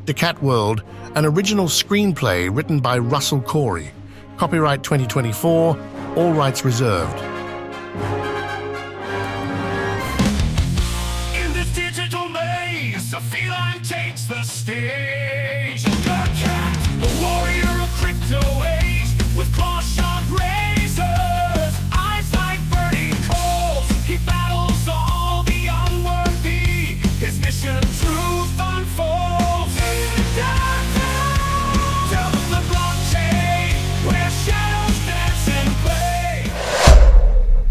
DACAT WORLD, an original screenplay written by Russell Corey. Copyright 2024, all rights reserved. In this digital maze, a feline takes the stage. DACAT, the warrior of crypto age, with claw-sharp razors, eyes like burning coals. He battles all the unworthy. His mission, truth unfolds. Tell them the blockchain, where shadows dance and play.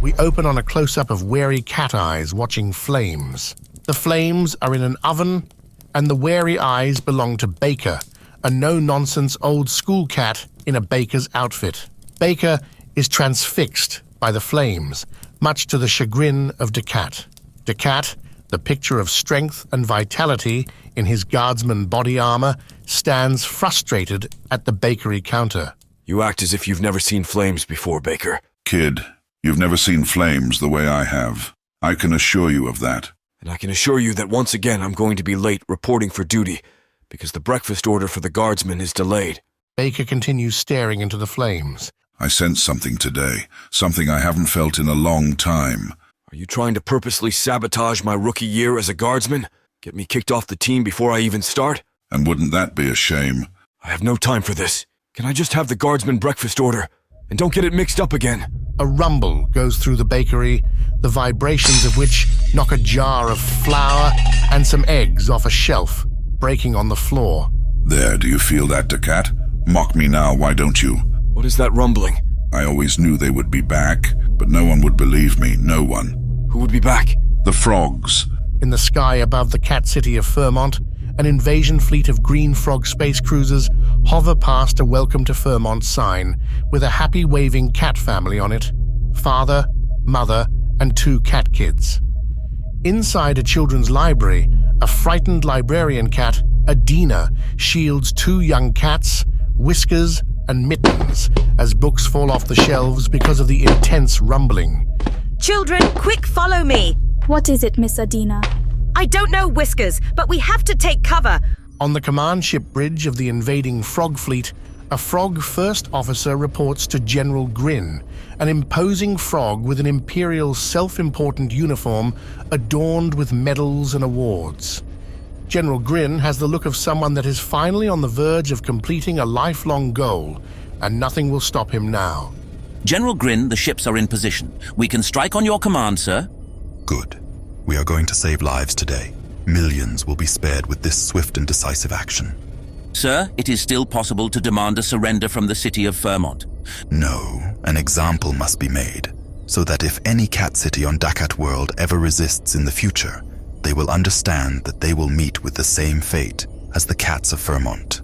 We open on a close-up of wary cat eyes watching flames. The flames are in an oven, and the wary eyes belong to Baker, a no-nonsense old-school cat in a baker's outfit. Baker is transfixed by the flames, much to the chagrin of DACAT. DACAT, the picture of strength and vitality in his guardsman body armor, stands frustrated at the bakery counter. You act as if you've never seen flames before, Baker. Kid, you've never seen flames the way I have. I can assure you of that. And I can assure you that once again I'm going to be late reporting for duty, because the breakfast order for the guardsmen is delayed. Baker continues staring into the flames. I sensed something today, something I haven't felt in a long time. Are you trying to purposely sabotage my rookie year as a guardsman? Get me kicked off the team before I even start? And wouldn't that be a shame? I have no time for this. Can I just have the guardsman breakfast order? And don't get it mixed up again. A rumble goes through the bakery, the vibrations of which knock a jar of flour and some eggs off a shelf, breaking on the floor. There, do you feel that, DACAT? Mock me now, why don't you? What is that rumbling? I always knew they would be back, but no one would believe me, no one. Who would be back? The frogs. In the sky above the cat city of Fairmont, an invasion fleet of green frog space cruisers hover past a Welcome to Fairmont sign with a happy waving cat family on it. Father, mother, and 2 cat kids. Inside a children's library, a frightened librarian cat, Adina, shields 2 young cats, Whiskers and Mittens, as books fall off the shelves because of the intense rumbling. Children, quick, follow me. What is it, Miss Adina? I don't know, Whiskers, but we have to take cover. On the command ship bridge of the invading frog fleet, a frog first officer reports to General Grin, an imposing frog with an imperial self-important uniform adorned with medals and awards. General Grin has the look of someone that is finally on the verge of completing a lifelong goal, and nothing will stop him now. General Grin, the ships are in position. We can strike on your command, sir. Good. We are going to save lives today. Millions will be spared with this swift and decisive action. Sir, it is still possible to demand a surrender from the city of Fairmont. No, an example must be made, so that if any cat city on DACAT World ever resists in the future, they will understand that they will meet with the same fate as the cats of Fairmont.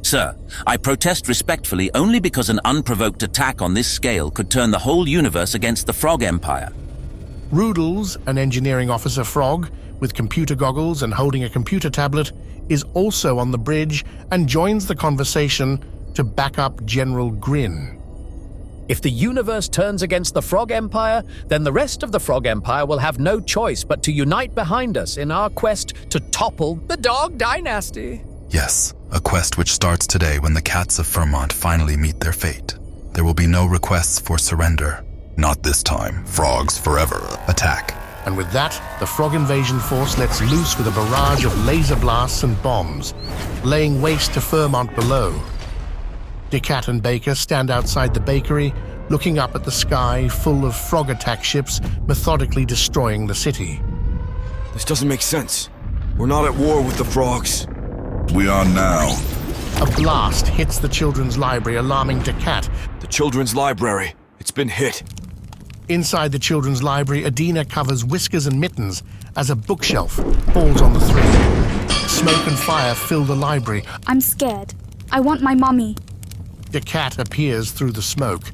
Sir, I protest respectfully only because an unprovoked attack on this scale could turn the whole universe against the Frog Empire. Roodles, an engineering officer frog, with computer goggles and holding a computer tablet, is also on the bridge and joins the conversation to back up General Grin. If the universe turns against the Frog Empire, then the rest of the Frog Empire will have no choice but to unite behind us in our quest to topple the Dog Dynasty. Yes, a quest which starts today when the cats of Fairmont finally meet their fate. There will be no requests for surrender. Not this time. Frogs forever. Attack. And with that, the frog invasion force lets loose with a barrage of laser blasts and bombs, laying waste to Fairmont below. DACAT and Baker stand outside the bakery, looking up at the sky full of frog attack ships methodically destroying the city. This doesn't make sense. We're not at war with the frogs. We are now. A blast hits the children's library, alarming DACAT. The children's library. It's been hit. Inside the children's library, Adina covers Whiskers and Mittens as a bookshelf falls on the 3. Smoke and fire fill the library. I'm scared. I want my mommy. DACAT appears through the smoke.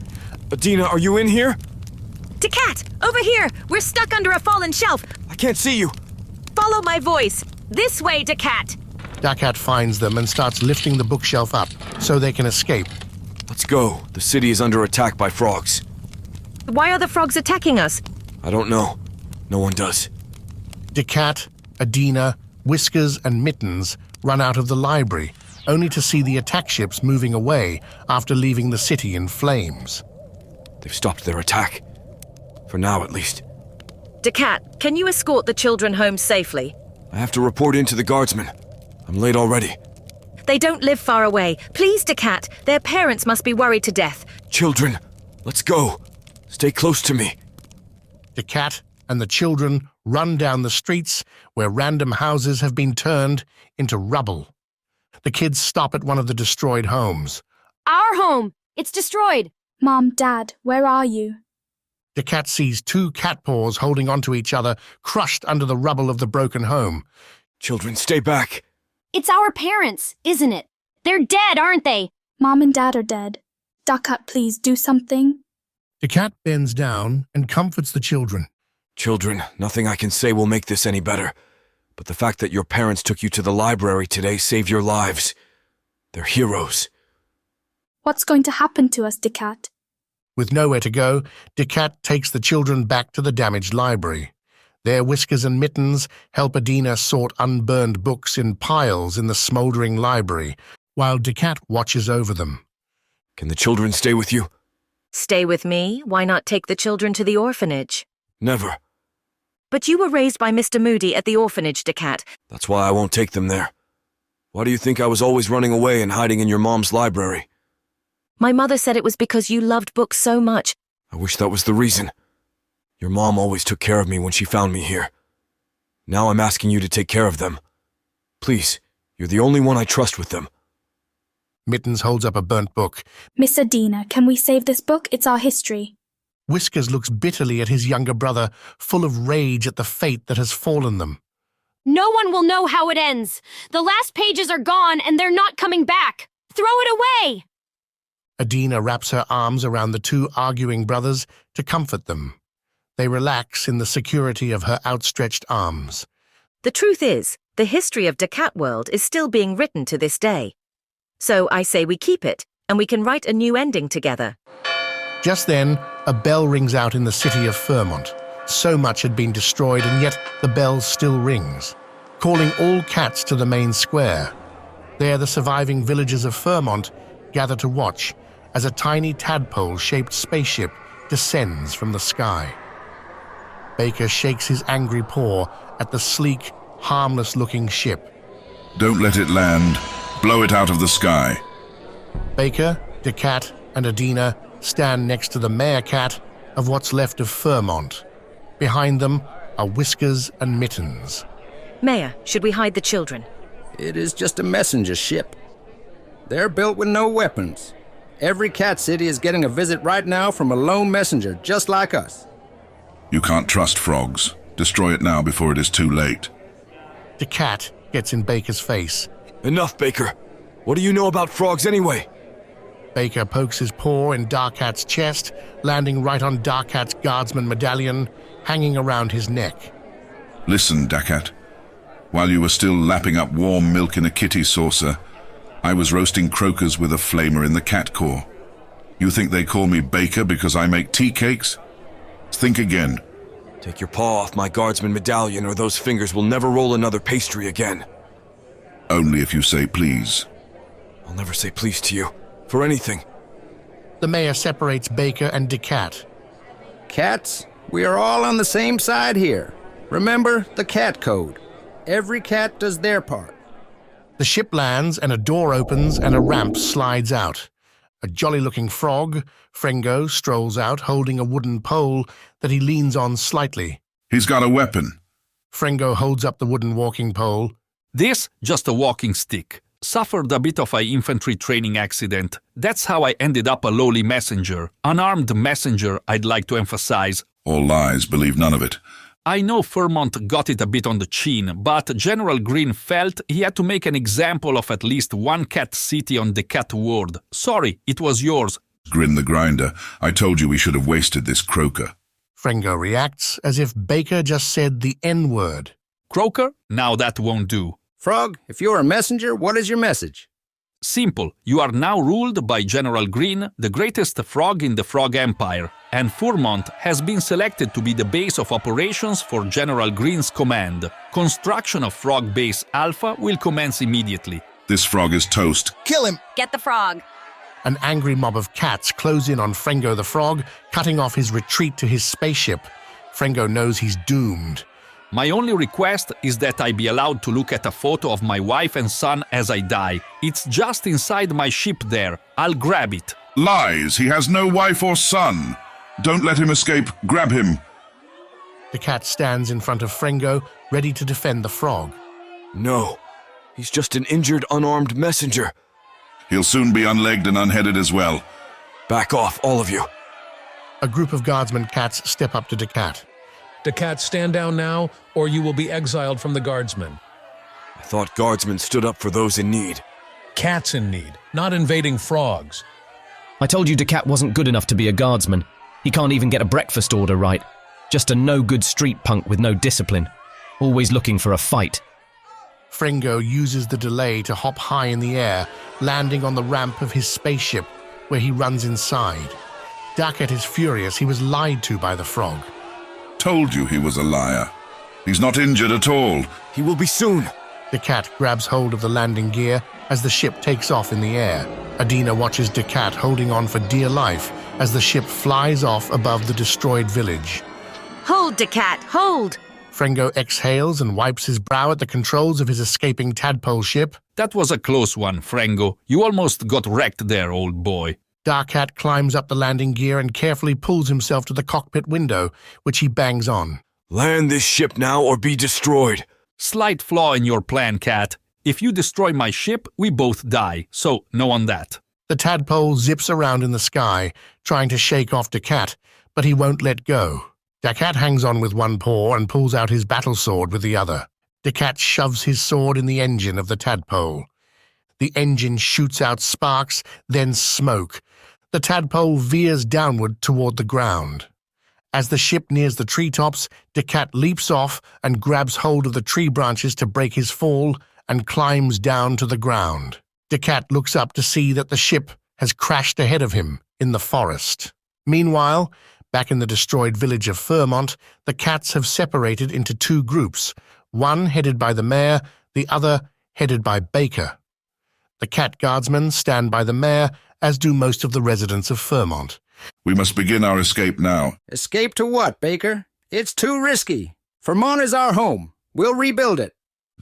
Adina, are you in here? DACAT, over here. We're stuck under a fallen shelf. I can't see you. Follow my voice. This way, DACAT. DACAT finds them and starts lifting the bookshelf up so they can escape. Let's go. The city is under attack by frogs. Why are the frogs attacking us? I don't know. No one does. DACAT, Adina, Whiskers and Mittens run out of the library, only to see the attack ships moving away after leaving the city in flames. They've stopped their attack. For now, at least. DACAT, can you escort the children home safely? I have to report in to the guardsmen. I'm late already. They don't live far away. Please, DACAT, their parents must be worried to death. Children, let's go. Stay close to me. DACAT and the children run down the streets where random houses have been turned into rubble. The kids stop at one of the destroyed homes. Our home! It's destroyed! Mom, Dad, where are you? DACAT sees two cat paws holding onto each other, crushed under the rubble of the broken home. Children, stay back. It's our parents, isn't it? They're dead, aren't they? Mom and Dad are dead. DACAT, please do something. DACAT bends down and comforts the children. Children, nothing I can say will make this any better. But the fact that your parents took you to the library today saved your lives. They're heroes. What's going to happen to us, DACAT? With nowhere to go, DACAT takes the children back to the damaged library. Their Whiskers and Mittens help Adina sort unburned books in piles in the smoldering library, while DACAT watches over them. Can the children stay with you? Stay with me? Why not take the children to the orphanage? Never. But you were raised by Mr. Moody at the orphanage, DACAT. That's why I won't take them there. Why do you think I was always running away and hiding in your mom's library? My mother said it was because you loved books so much. I wish that was the reason. Your mom always took care of me when she found me here. Now I'm asking you to take care of them. Please, you're the only one I trust with them. Mittens holds up a burnt book. Miss Adina, can we save this book? It's our history. Whiskers looks bitterly at his younger brother, full of rage at the fate that has fallen them. No one will know how it ends. The last pages are gone and they're not coming back. Throw it away! Adina wraps her arms around the two arguing brothers to comfort them. They relax in the security of her outstretched arms. The truth is, the history of DACAT World is still being written to this day. So I say we keep it, and we can write a new ending together. Just then, a bell rings out in the city of Fairmont. So much had been destroyed, and yet the bell still rings, calling all cats to the main square. There, the surviving villagers of Fairmont gather to watch as a tiny tadpole-shaped spaceship descends from the sky. Baker shakes his angry paw at the sleek, harmless-looking ship. Don't let it land. Blow it out of the sky. Baker, DACAT, and Adina stand next to the mayor cat of what's left of Fairmont. Behind them are Whiskers and Mittens. Mayor, should we hide the children? It is just a messenger ship. They're built with no weapons. Every cat city is getting a visit right now from a lone messenger, just like us. You can't trust frogs. Destroy it now before it is too late. DACAT gets in Baker's face. Enough, Baker. What do you know about frogs anyway? Baker pokes his paw in DACAT's chest, landing right on DACAT's guardsman medallion, hanging around his neck. Listen, DACAT. While you were still lapping up warm milk in a kitty saucer, I was roasting croakers with a flamer in the cat core. You think they call me Baker because I make tea cakes? Think again. Take your paw off my guardsman medallion or those fingers will never roll another pastry again. Only if you say please. I'll never say please to you. For anything. The mayor separates Baker and DACAT. Cats, we are all on the same side here. Remember the cat code. Every cat does their part. The ship lands and a door opens and a ramp slides out. A jolly-looking frog, Frengo, strolls out holding a wooden pole that he leans on slightly. He's got a weapon. Frengo holds up the wooden walking pole. This, just a walking stick. Suffered a bit of an infantry training accident. That's how I ended up a lowly messenger. Unarmed messenger, I'd like to emphasize. All lies, believe none of it. I know Fairmont got it a bit on the chin, but General Green felt he had to make an example of at least one cat city on DACAT World. Sorry, it was yours. Grin the grinder. I told you we should have wasted this croaker. Frengo reacts as if Baker just said the N-word. Croaker? Now that won't do. Frog, if you're a messenger, what is your message? Simple. You are now ruled by General Green, the greatest frog in the Frog Empire, and Fourmont has been selected to be the base of operations for General Green's command. Construction of Frog Base Alpha will commence immediately. This frog is toast. Kill him! Get the frog. An angry mob of cats close in on Frengo the frog, cutting off his retreat to his spaceship. Frengo knows he's doomed. My only request is that I be allowed to look at a photo of my wife and son as I die. It's just inside my ship there. I'll grab it. Lies! He has no wife or son. Don't let him escape. Grab him. The cat stands in front of Frengo, ready to defend the frog. No. He's just an injured, unarmed messenger. He'll soon be unlegged and unheaded as well. Back off, all of you. A group of guardsmen cats step up to DACAT. DACAT, stand down now, or you will be exiled from the guardsmen. I thought guardsmen stood up for those in need. Cats in need, not invading frogs. I told you DACAT wasn't good enough to be a guardsman. He can't even get a breakfast order right. Just a no-good street punk with no discipline. Always looking for a fight. Frengo uses the delay to hop high in the air, landing on the ramp of his spaceship, where he runs inside. DACAT is furious. He was lied to by the frog. Told you he was a liar. He's not injured at all. He will be soon. DACAT grabs hold of the landing gear as the ship takes off in the air. Adina watches DACAT holding on for dear life as the ship flies off above the destroyed village. Hold, DACAT, hold! Frengo exhales and wipes his brow at the controls of his escaping tadpole ship. That was a close one, Frengo. You almost got wrecked there, old boy. DACAT climbs up the landing gear and carefully pulls himself to the cockpit window, which he bangs on. Land this ship now or be destroyed. Slight flaw in your plan, Cat. If you destroy my ship, we both die, so no on that. The tadpole zips around in the sky, trying to shake off DACAT, but he won't let go. DACAT hangs on with one paw and pulls out his battle sword with the other. DACAT shoves his sword in the engine of the tadpole. The engine shoots out sparks, then smoke. The tadpole veers downward toward the ground. As the ship nears the treetops, DACAT leaps off and grabs hold of the tree branches to break his fall and climbs down to the ground. DACAT looks up to see that the ship has crashed ahead of him in the forest. Meanwhile, back in the destroyed village of Fourmont, the cats have separated into two groups, one headed by the mayor, the other headed by Baker. The cat guardsmen stand by the mayor, as do most of the residents of Fourmont. We must begin our escape now. Escape to what, Baker? It's too risky. Fourmont is our home. We'll rebuild it.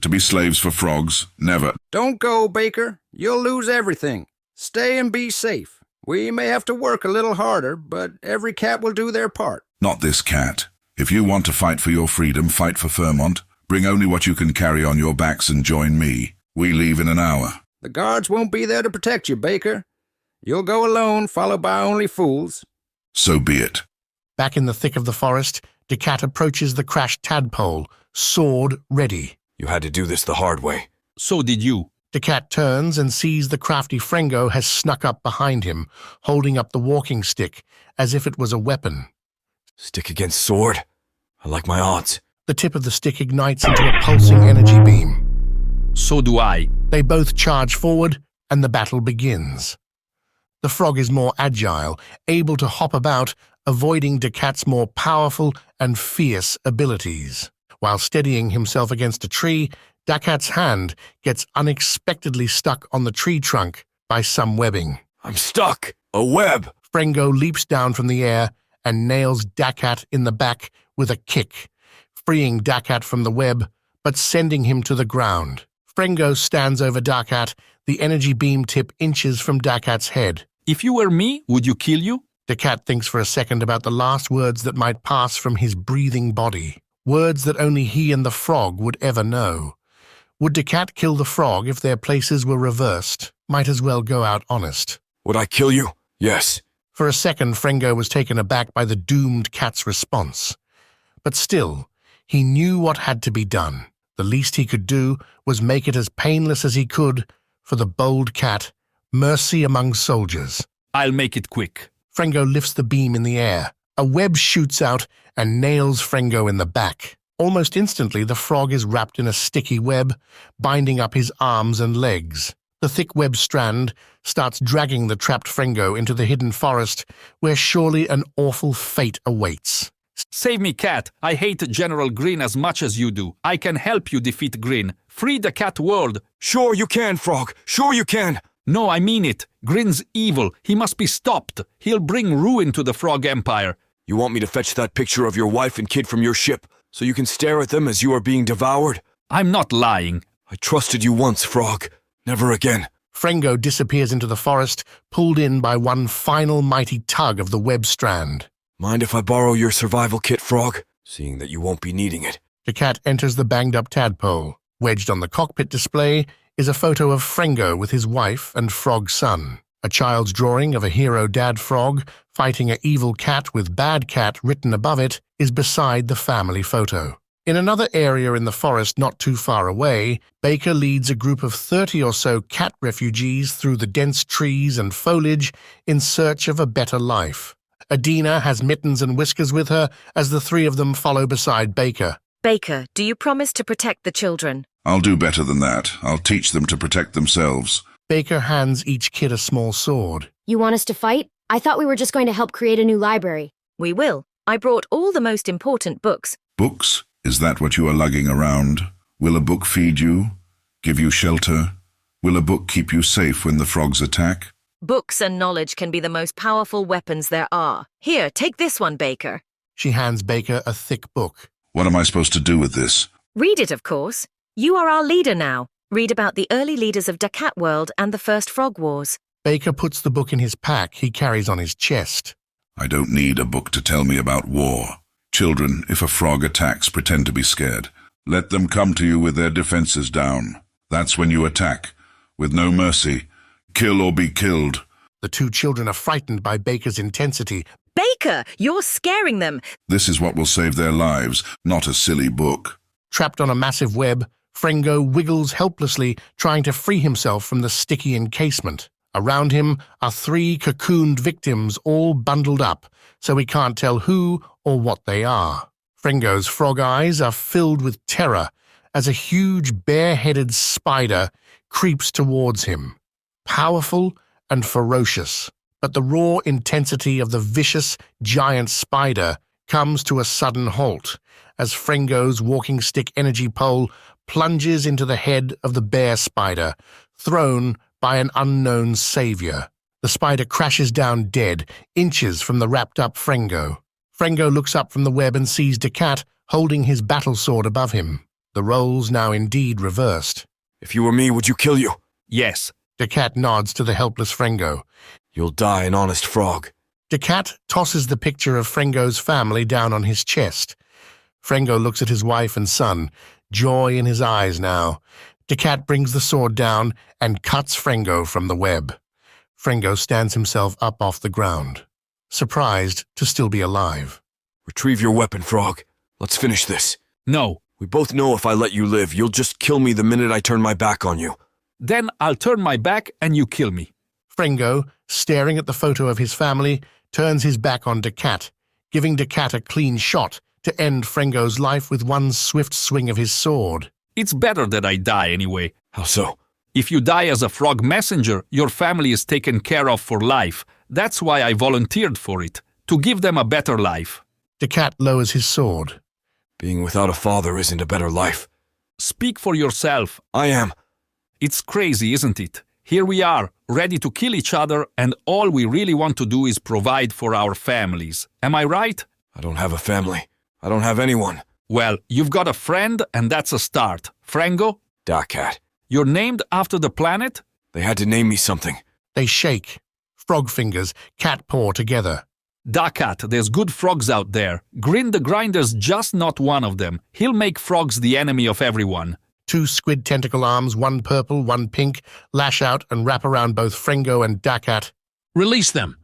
To be slaves for frogs? Never. Don't go, Baker. You'll lose everything. Stay and be safe. We may have to work a little harder, but every cat will do their part. Not this cat. If you want to fight for your freedom, fight for Fourmont. Bring only what you can carry on your backs and join me. We leave in an hour. The guards won't be there to protect you, Baker. You'll go alone, followed by only fools. So be it. Back in the thick of the forest, DACAT approaches the crashed tadpole, sword ready. You had to do this the hard way. So did you. DACAT turns and sees the crafty Frengo has snuck up behind him, holding up the walking stick, as if it was a weapon. Stick against sword? I like my odds. The tip of the stick ignites into a pulsing energy beam. So do I. They both charge forward, and the battle begins. The frog is more agile, able to hop about, avoiding DACAT's more powerful and fierce abilities. While steadying himself against a tree, DACAT's hand gets unexpectedly stuck on the tree trunk by some webbing. I'm stuck! A web! Frengo leaps down from the air and nails DACAT in the back with a kick, freeing DACAT from the web, but sending him to the ground. Frengo stands over DACAT, the energy beam tip inches from DACAT's head. If you were me, would you kill you? DACAT thinks for a second about the last words that might pass from his breathing body, words that only he and the frog would ever know. Would DACAT kill the frog if their places were reversed? Might as well go out honest. Would I kill you? Yes. For a second, Frengo was taken aback by the doomed cat's response. But still, he knew what had to be done. The least he could do was make it as painless as he could for the bold cat, mercy among soldiers. I'll make it quick. Frengo lifts the beam in the air. A web shoots out and nails Frengo in the back. Almost instantly, the frog is wrapped in a sticky web, binding up his arms and legs. The thick web strand starts dragging the trapped Frengo into the hidden forest, where surely an awful fate awaits. Save me, Cat. I hate General Green as much as you do. I can help you defeat Green. Free the cat world. Sure you can, Frog. Sure you can. No, I mean it. Green's evil. He must be stopped. He'll bring ruin to the Frog Empire. You want me to fetch that picture of your wife and kid from your ship, so you can stare at them as you are being devoured? I'm not lying. I trusted you once, Frog. Never again. Frengo disappears into the forest, pulled in by one final mighty tug of the web strand. Mind if I borrow your survival kit, Frog? Seeing that you won't be needing it. DACAT enters the banged-up tadpole. Wedged on the cockpit display is a photo of Frengo with his wife and frog son. A child's drawing of a hero dad frog fighting an evil cat with bad cat written above it is beside the family photo. In another area in the forest not too far away, Baker leads a group of 30 or so cat refugees through the dense trees and foliage in search of a better life. Adina has Mittens and Whiskers with her as the three of them follow beside Baker. Baker, do you promise to protect the children? I'll do better than that. I'll teach them to protect themselves. Baker hands each kid a small sword. You want us to fight? I thought we were just going to help create a new library. We will. I brought all the most important books. Books? Is that what you are lugging around? Will a book feed you? Give you shelter? Will a book keep you safe when the frogs attack? Books and knowledge can be the most powerful weapons there are. Here, take this one, Baker. She hands Baker a thick book. What am I supposed to do with this? Read it, of course. You are our leader now. Read about the early leaders of DACAT World and the First Frog Wars. Baker puts the book in his pack he carries on his chest. I don't need a book to tell me about war. Children, if a frog attacks, pretend to be scared. Let them come to you with their defenses down. That's when you attack, with no mercy. Kill or be killed. The two children are frightened by Baker's intensity. Baker, you're scaring them. This is what will save their lives, not a silly book. Trapped on a massive web, Frengo wiggles helplessly, trying to free himself from the sticky encasement. Around him are three cocooned victims all bundled up, so he can't tell who or what they are. Frengo's frog eyes are filled with terror as a huge bare-headed spider creeps towards him. Powerful and ferocious, but the raw intensity of the vicious giant spider comes to a sudden halt as Frengo's walking stick energy pole plunges into the head of the bear spider, thrown by an unknown savior. The spider crashes down dead, inches from the wrapped-up Frengo. Frengo looks up from the web and sees DACAT holding his battle sword above him. The roles now indeed reversed. If you were me, would you kill you? Yes. DACAT nods to the helpless Frengo. You'll die an honest frog. DACAT tosses the picture of Frengo's family down on his chest. Frengo looks at his wife and son, joy in his eyes now. DACAT brings the sword down and cuts Frengo from the web. Frengo stands himself up off the ground, surprised to still be alive. Retrieve your weapon, Frog. Let's finish this. No. We both know if I let you live, you'll just kill me the minute I turn my back on you. Then I'll turn my back and you kill me. Frengo, staring at the photo of his family, turns his back on DACAT, giving DACAT a clean shot to end Frengo's life with one swift swing of his sword. It's better that I die anyway. How so? If you die as a frog messenger, your family is taken care of for life. That's why I volunteered for it, to give them a better life. DACAT lowers his sword. Being without a father isn't a better life. Speak for yourself. I am. It's crazy, isn't it? Here we are, ready to kill each other, and all we really want to do is provide for our families. Am I right? I don't have a family. I don't have anyone. Well, you've got a friend, and that's a start. Frengo? DACAT. You're named after the planet? They had to name me something. They shake. Frog fingers, cat paw together. DACAT, there's good frogs out there. Grin the Grinder's just not one of them. He'll make frogs the enemy of everyone. Two squid tentacle arms, one purple, one pink, lash out and wrap around both Frengo and DACAT. Release them.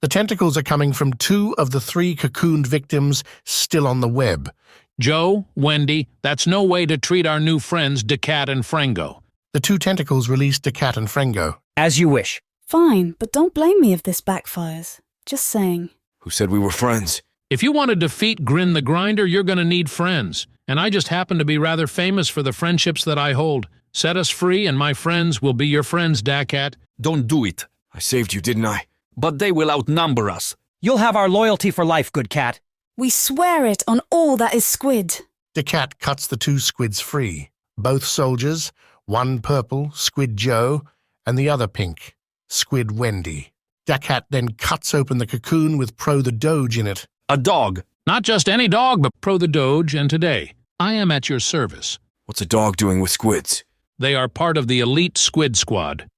The tentacles are coming from two of the three cocooned victims still on the web. Joe, Wendy, that's no way to treat our new friends DACAT and Frengo. The two tentacles release DACAT and Frengo. As you wish. Fine, but don't blame me if this backfires. Just saying. Who said we were friends? If you want to defeat Grin the Grinder, you're going to need friends. And I just happen to be rather famous for the friendships that I hold. Set us free and my friends will be your friends, DACAT. Don't do it. I saved you, didn't I? But they will outnumber us. You'll have our loyalty for life, good cat. We swear it on all that is squid. DACAT cuts the two squids free. Both soldiers, one purple, Squid Joe, and the other pink, Squid Wendy. DACAT then cuts open the cocoon with Pro the Doge in it. A dog. Not just any dog, but Pro the Doge, and today, I am at your service. What's a dog doing with squids? They are part of the elite SQUID SQUAD,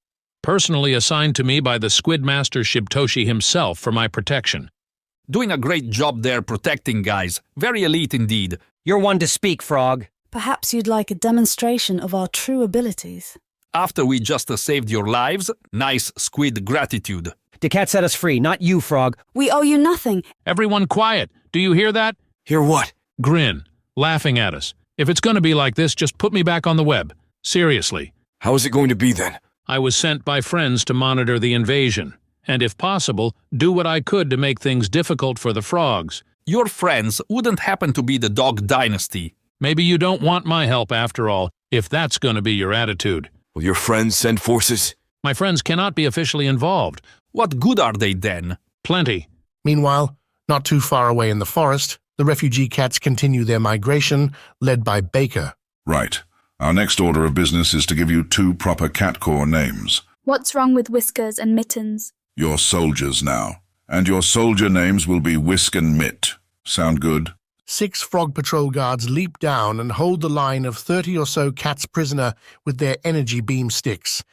personally assigned to me by the Squid Master Shib himself for my protection. Doing a great job there protecting guys. Very elite indeed. You're one to speak, Frog. Perhaps you'd like a demonstration of our true abilities. After we just saved your lives, nice squid gratitude. DACAT set us free, not you, Frog. We owe you nothing. Everyone quiet. Do you hear that? Hear what? Grin, laughing at us. If it's going to be like this, just put me back on the web. Seriously. How is it going to be then? I was sent by friends to monitor the invasion, and if possible, do what I could to make things difficult for the frogs. Your friends wouldn't happen to be the DOG Dynasty. Maybe you don't want my help after all, if that's going to be your attitude. Will your friends send forces? My friends cannot be officially involved. What good are they then? Plenty. Meanwhile, not too far away in the forest, the refugee cats continue their migration, led by Baker. Right. Our next order of business is to give you 2 proper cat corps names. What's wrong with Whiskers and Mittens? You're soldiers now. And your soldier names will be Whisk and Mitt. Sound good? 6 frog patrol guards leap down and hold the line of 30 or so cats prisoner with their energy beam sticks.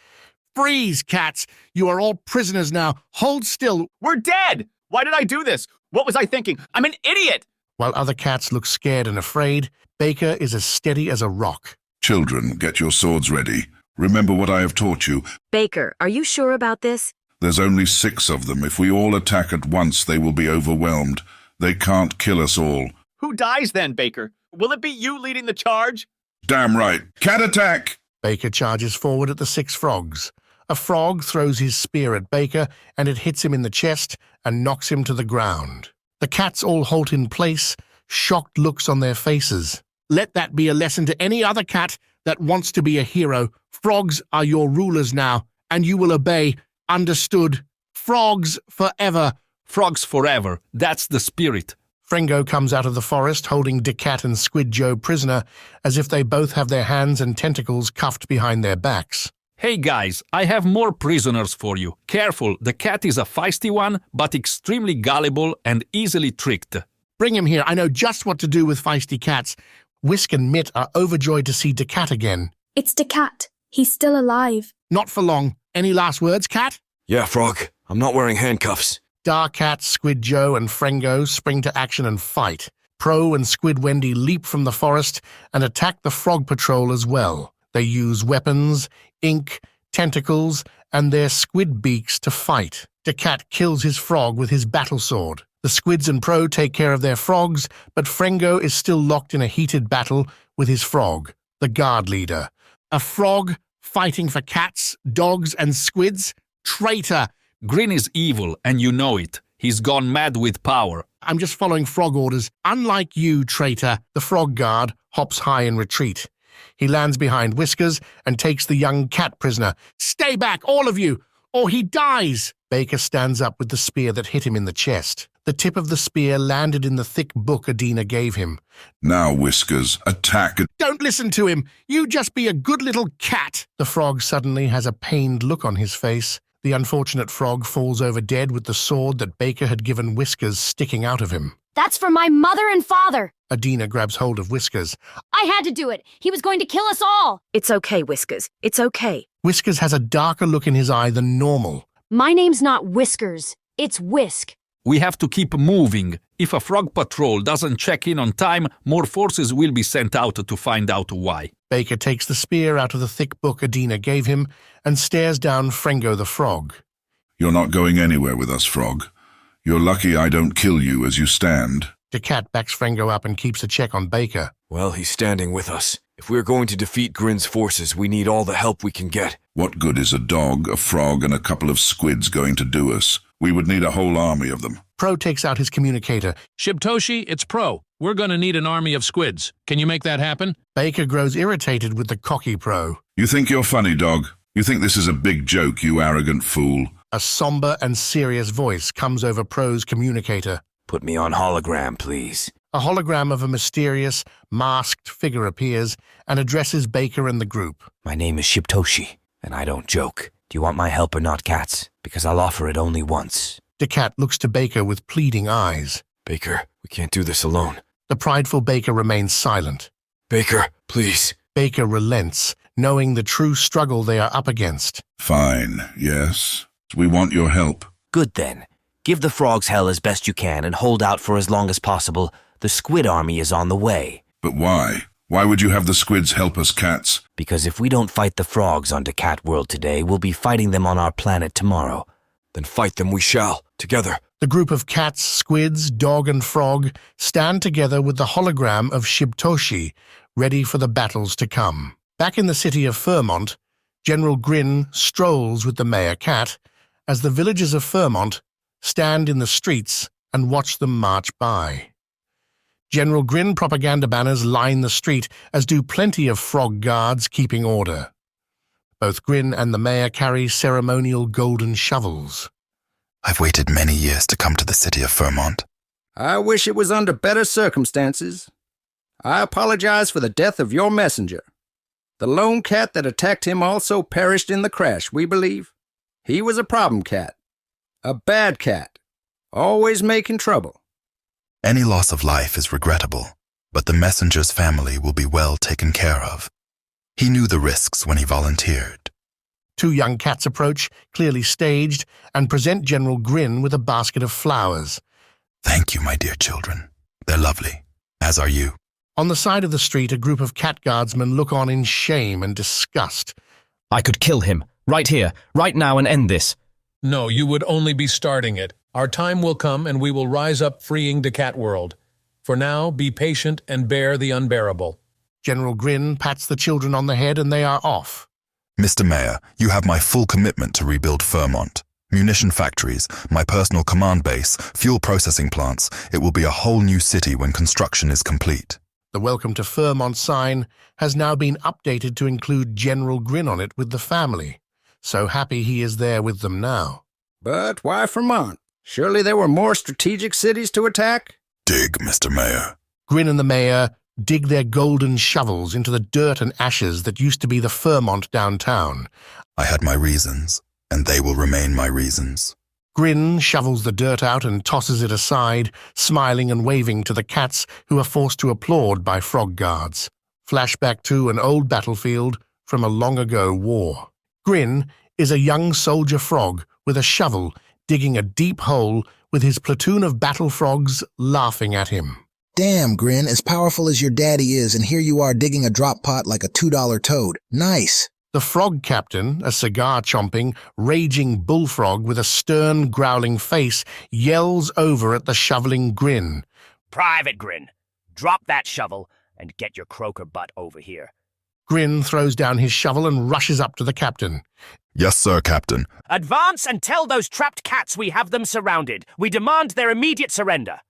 Freeze, cats! You are all prisoners now. Hold still. We're dead! Why did I do this? What was I thinking? I'm an idiot! While other cats look scared and afraid, Baker is as steady as a rock. Children, get your swords ready. Remember what I have taught you. Baker, are you sure about this? There's only 6 of them. If we all attack at once, they will be overwhelmed. They can't kill us all. Who dies then, Baker? Will it be you leading the charge? Damn right. Cat attack! Baker charges forward at the 6 frogs. A frog throws his spear at Baker, and it hits him in the chest and knocks him to the ground. The cats all halt in place, shocked looks on their faces. Let that be a lesson to any other cat that wants to be a hero. Frogs are your rulers now, and you will obey. Understood? Frogs forever. Frogs forever. That's the spirit. Frengo comes out of the forest holding DACAT and Squid Joe prisoner, as if they both have their hands and tentacles cuffed behind their backs. Hey guys, I have more prisoners for you. Careful, the cat is a feisty one, but extremely gullible and easily tricked. Bring him here. I know just what to do with feisty cats. Whisk and Mitt are overjoyed to see DACAT again. It's DACAT. He's still alive. Not for long. Any last words, Cat? Yeah, Frog. I'm not wearing handcuffs. DACAT, Squid Joe, and Frengo spring to action and fight. Pro and Squid Wendy leap from the forest and attack the frog patrol as well. They use weapons, ink, tentacles, and their squid beaks to fight. DACAT kills his frog with his battle sword. The squids and Pro take care of their frogs, but Frengo is still locked in a heated battle with his frog, the guard leader. A frog fighting for cats, dogs, and squids? Traitor! Grin is evil, and you know it. He's gone mad with power. I'm just following frog orders. Unlike you, traitor, the frog guard hops high in retreat. He lands behind Whiskers and takes the young cat prisoner. Stay back, all of you, or he dies! Baker stands up with the spear that hit him in the chest. The tip of the spear landed in the thick book Adina gave him. Now, Whiskers, attack. Don't listen to him. You just be a good little cat. The frog suddenly has a pained look on his face. The unfortunate frog falls over dead with the sword that Baker had given Whiskers sticking out of him. That's for my mother and father. Adina grabs hold of Whiskers. I had to do it. He was going to kill us all. It's okay, Whiskers. It's okay. Whiskers has a darker look in his eye than normal. My name's not Whiskers. It's Whisk. We have to keep moving. If a frog patrol doesn't check in on time, more forces will be sent out to find out why. Baker takes the spear out of the thick book Adina gave him and stares down Frengo the frog. You're not going anywhere with us, Frog. You're lucky I don't kill you as you stand. DACAT backs Frengo up and keeps a check on Baker. Well, he's standing with us. If we're going to defeat Grin's forces, we need all the help we can get. What good is a dog, a frog, and a couple of squids going to do us? We would need a whole army of them. Pro takes out his communicator. Shib, it's Pro. We're going to need an army of squids. Can you make that happen? Baker grows irritated with the cocky Pro. You think you're funny, Dog? You think this is a big joke, you arrogant fool? A somber and serious voice comes over Pro's communicator. Put me on hologram, please. A hologram of a mysterious, masked figure appears and addresses Baker and the group. My name is Shib, and I don't joke. Do you want my help or not, cats? Because I'll offer it only once. DACAT looks to Baker with pleading eyes. Baker, we can't do this alone. The prideful Baker remains silent. Baker, please. Baker relents, knowing the true struggle they are up against. Fine, yes. We want your help. Good then. Give the frogs hell as best you can and hold out for as long as possible. The squid army is on the way. But why? Why would you have the squids help us, cats? Because if we don't fight the frogs on DACAT World today, we'll be fighting them on our planet tomorrow. Then fight them we shall, together. The group of cats, squids, dog, and frog stand together with the hologram of Shib, ready for the battles to come. Back in the city of Fairmont, General Grin strolls with the Mayor Cat as the villagers of Fairmont stand in the streets and watch them march by. General Grin propaganda banners line the street, as do plenty of frog guards keeping order. Both Grin and the mayor carry ceremonial golden shovels. I've waited many years to come to the city of Fairmont. I wish it was under better circumstances. I apologize for the death of your messenger. The lone cat that attacked him also perished in the crash, we believe. He was a problem cat. A bad cat. Always making trouble. Any loss of life is regrettable, but the messenger's family will be well taken care of. He knew the risks when he volunteered. Two young cats approach, clearly staged, and present General Grin with a basket of flowers. Thank you, my dear children. They're lovely, as are you. On the side of the street, a group of cat guardsmen look on in shame and disgust. I could kill him, right here, right now, and end this. No, you would only be starting it. Our time will come and we will rise up freeing DACAT World. For now, be patient and bear the unbearable. General Grin pats the children on the head and they are off. Mr. Mayor, you have my full commitment to rebuild Fairmont. Munition factories, my personal command base, fuel processing plants. It will be a whole new city when construction is complete. The Welcome to Fairmont sign has now been updated to include General Grin on it with the family. So happy he is there with them now. But why Fairmont? Surely there were more strategic cities to attack? Dig, Mr. Mayor. Grin and the mayor dig their golden shovels into the dirt and ashes that used to be the Fairmont downtown. I had my reasons, and they will remain my reasons. Grin shovels the dirt out and tosses it aside, smiling and waving to the cats who are forced to applaud by frog guards. Flashback to an old battlefield from a long-ago war. Grin is a young soldier frog with a shovel digging a deep hole with his platoon of battle frogs laughing at him. Damn, Grin, as powerful as your daddy is, and here you are digging a drop pot like a $2 toad. Nice. The frog captain, a cigar-chomping, raging bullfrog with a stern, growling face, yells over at the shoveling Grin. Private Grin, drop that shovel and get your croaker butt over here. Grin throws down his shovel and rushes up to the captain. Yes, sir, Captain. Advance and tell those trapped cats we have them surrounded. We demand their immediate surrender.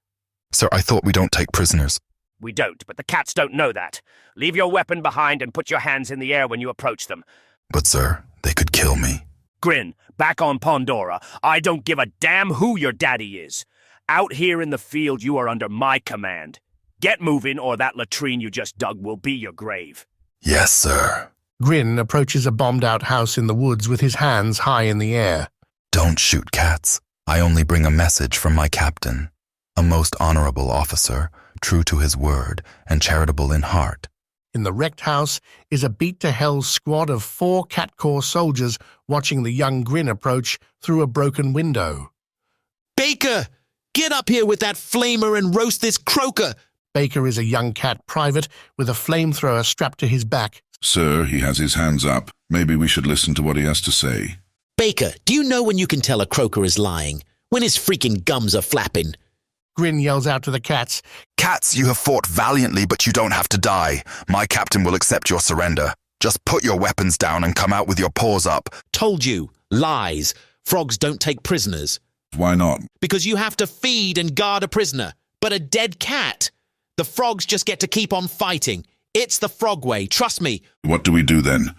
Sir, I thought we don't take prisoners. We don't, but the cats don't know that. Leave your weapon behind and put your hands in the air when you approach them. But, sir, they could kill me. Grin, back on Pandora. I don't give a damn who your daddy is. Out here in the field, you are under my command. Get moving, or that latrine you just dug will be your grave. Yes, sir. Grin approaches a bombed-out house in the woods with his hands high in the air. Don't shoot cats. I only bring a message from my captain. A most honorable officer, true to his word, and charitable in heart. In the wrecked house is a beat-to-hell squad of 4 Cat Corps soldiers watching the young Grin approach through a broken window. Baker! Get up here with that flamer and roast this croaker! Baker is a young cat private with a flamethrower strapped to his back. Sir, he has his hands up. Maybe we should listen to what he has to say. Baker, do you know when you can tell a croaker is lying? When his freaking gums are flapping. Grin yells out to the cats. Cats, you have fought valiantly, but you don't have to die. My captain will accept your surrender. Just put your weapons down and come out with your paws up. Told you. Lies. Frogs don't take prisoners. Why not? Because you have to feed and guard a prisoner. But a dead cat. The frogs just get to keep on fighting. It's the frog way, trust me. What do we do then?